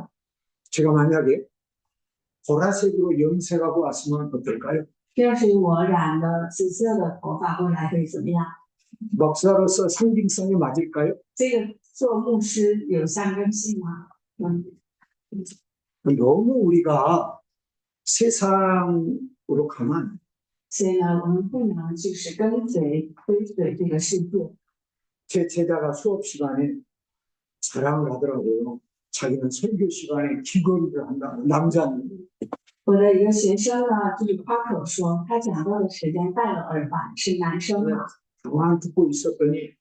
A: 제가 만약에 보라색으로 염색하고 왔으면 어떨까요?
B: 要是我染了紫色的头发过来会怎么样？
A: 목사로서 상징성이 맞을까요?
B: 这个做牧师有象征性吗？
A: 너무 우리가 세상으로 가면
B: 所以呢，我们不能就是追随这个世界。
A: 제 제자가 수업 시간에 자랑을 하더라고요. 자기는 설교 시간에 귀걸이를 한다고 남자는
B: 我的一个学生呢，就是夸口说，他讲道的时间戴了耳环，是男生嘛。
A: 가만 듣고 있었더니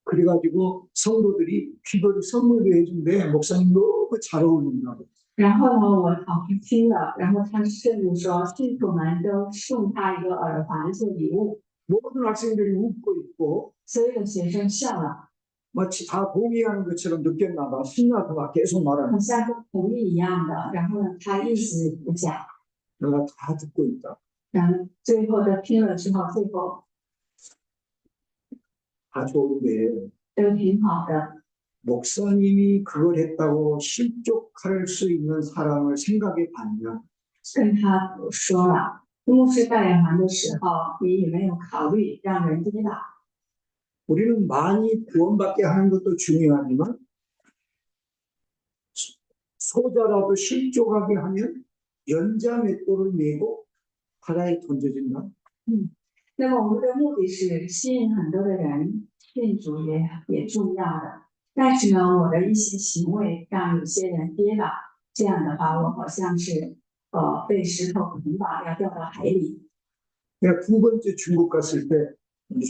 A: 그래가지고 성도들이 귀걸이 선물도 해준대. 목사님 너무 잘 어울린다고.
B: 然后呢，我好像听了，然后他甚至说，信徒们都送他一个耳环做礼物，
A: 모든 학생들이 웃고 있고
B: 所有的学生笑了，
A: 마치 다 동의하는 것처럼 느꼈나 봐. 신나서 막 계속
B: 好
A: 말하는
B: 像跟同意一样的。然后呢，他一直不讲，
A: 내가 다 듣고 있다.
B: 然后最后的听了之后，最后
A: 다 좋은데
B: 都挺好的。
A: 목사님이 그걸 했다고 실족할 수 있는 사람을 생각해 봤냐?
B: 跟他说了，牧师戴耳环的时候，你有没有考虑让人跌倒？
A: 우리는 많이 구원받게 하는 것도 중요하지만 소자라도 실족하게 하면 연자 맷돌을 메고 바다에 던져진다.
B: 那么我们的目的是吸引很多的人信主也重要的，但是呢，我的一些行为让有些人跌倒，这样的话，我好像是被石头捆绑要掉到海里。
A: 내가 두 번째 중국 갔을 때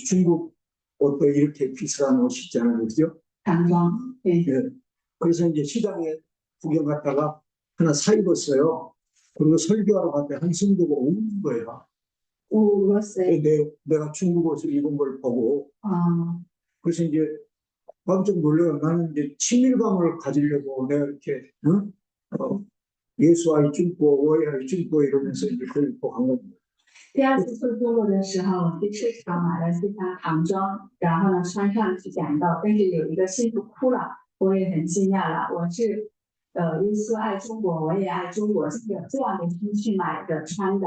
A: 중국 옷도 이렇게 비싼 옷 있잖아요, 그죠?
B: 唐装，对，
A: 예. 그래서 이제 시장에 구경 갔다가 하나 사 입었어요. 그리고 설교하러 갔는데 한 성도가 우는 거야.
B: 50岁，
A: 내가 중국 옷을 입은 걸 보고
B: 嗯，
A: 그래서 이제 깜짝 놀래요. 나는 이제 친밀감을 가지려고 내가 이렇게 응? 예수와의 중보, 오해와의 중보 이러면서 이제 그걸 입고 간 겁니다.
B: 第二次去中国的时候，我去市场买了这套唐装，然后呢穿上去讲道，但是有一个信徒哭了，我也很惊讶了。我是耶稣爱中国，我也爱中国，这样的心去买的穿的。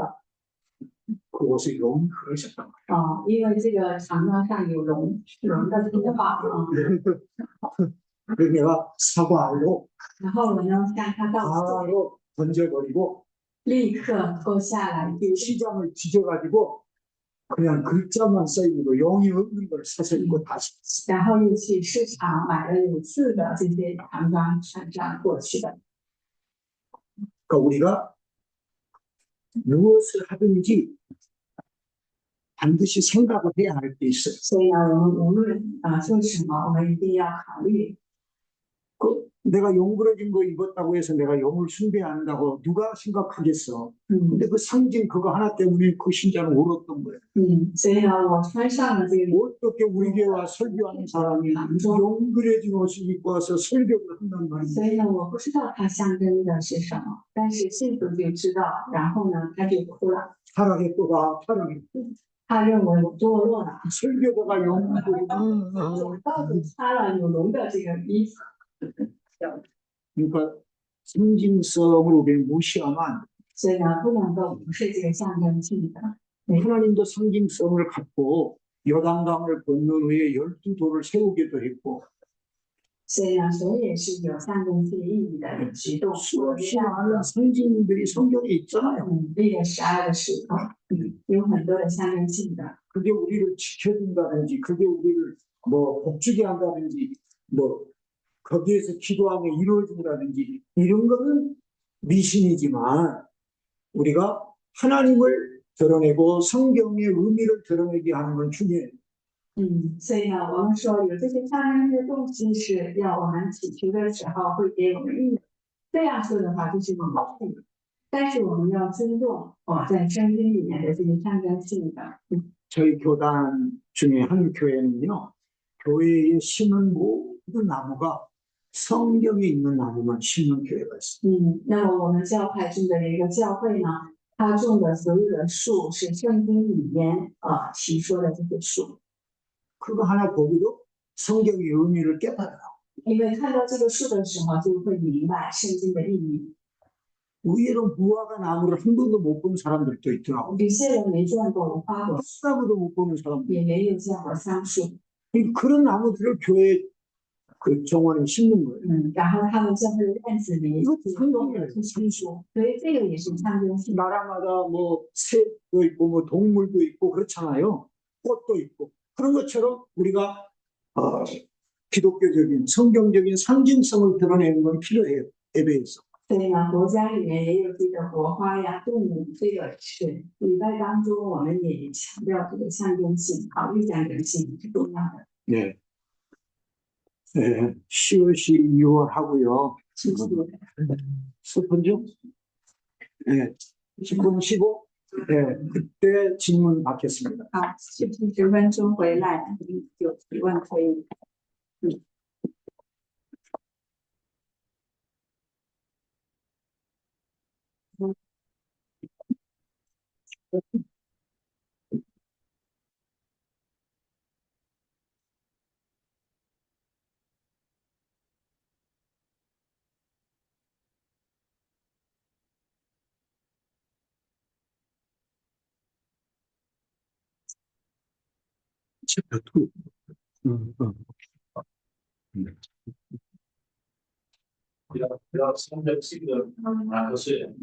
A: 그 옷을 너무 그러셨단 말이에요.
B: 因为这个长装上有龙的图画，
A: 그래서 내가 사과하고
B: 然后我呢向他道歉，
A: 바로 던져버리고
B: 立刻脱下来丢，
A: 시장을 뒤져가지고 그냥 글자만 써있고 용이 없는 걸 사서 입고 다시 왔어요.
B: 然后又去市场买了有字的这些长装穿上过去的。
A: 그러니까 우리가 무엇을 하든지 반드시 생각을 해야 할 게 있어요.
B: 所以呢，我们无论做什么，我们一定要考虑。
A: 내가 용부러진 거 입었다고 해서 내가 용을 숭배한다고 누가 생각하겠어. 근데 그 상징 그거 하나 때문에 그 신자는 울었던 거예요.
B: 所以呢，我穿上了这个，
A: 어떻게 우리 교회 와 설교하는 사람이 용 그려진 옷을 입고 와서 설교를 한단 말이에요.
B: 所以呢，我不知道它象征的是什么，但是信徒就知道，然后呢，他就哭了，
A: 타락했구나, 타락했구나.
B: 他认为我堕落了，
A: 설교자가 용 그리고
B: 我到底穿了有龙的这个衣服。
A: 그러니까 상징성을 우리는 무시하면
B: 所以呢，不能够无视这个象征性的。
A: 하나님도 상징성을 갖고 요단강을 건넌 후에 12돌을 세우기도 했고
B: 所以呢，神也是有象征性意义的举动。
A: 수없이 많은 상징들이 성경에 있잖아요.
B: 这个12个石头，有很多的象征性的。
A: 그게 우리를 지켜준다든지 그게 우리를 뭐 복주게 한다든지 뭐 거기에서 기도하며 이루어진다든지 이런 거는 미신이지만 우리가 하나님을 드러내고 성경의 의미를 드러내게 하는 건 중요해요.
B: 所以呢，我们说有这些象征的动机是要我们祈求的时候会给我们意义。这样说的话就是有趣的，但是我们要尊重在圣经里面的这些象征性的。
A: 저희 교단 중에 한 교회는요, 교회에 심은 모든 나무가 성경에 있는 나무만 심는 교회가 있어요.
B: 那么我们教派中的一个教会呢，他种的所有的树是圣经里面提说的这些树。
A: 그거 하나 보고도 성경의 의미를 깨달아요.
B: 因为看到这个树的时候，就会明白圣经的意义。
A: 의외로 무화과 나무를 한 번도 못 본 사람들도 있더라고요.
B: 有些人没见过无花果，
A: 나무도 못 보는 사람들.
B: 也没有见过桑树，
A: 그런 나무들을 교회 그 정원에 심는 거예요.
B: 然后他们教会的院子里种的是桑树，所以这个也是象征性。
A: 나라마다 뭐 새도 있고 뭐 동물도 있고 그렇잖아요. 꽃도 있고 그런 것처럼 우리가 기독교적인 성경적인 상징성을 드러내는 건 필요해요. 예배에서.
B: 所以呢，国家里面也有这个国花呀、动物，这个是礼拜当中我们也强调这个象征性、考虑象征性是重要的。
A: 네. 네. 10월시 2월 하고요.
B: 谢谢。
A: 10분? 네. 10분 쉬고, 네. 그때 질문 받겠습니다.
B: 好，10分钟回来，有提问可以。
E: 要相对性的哪个是？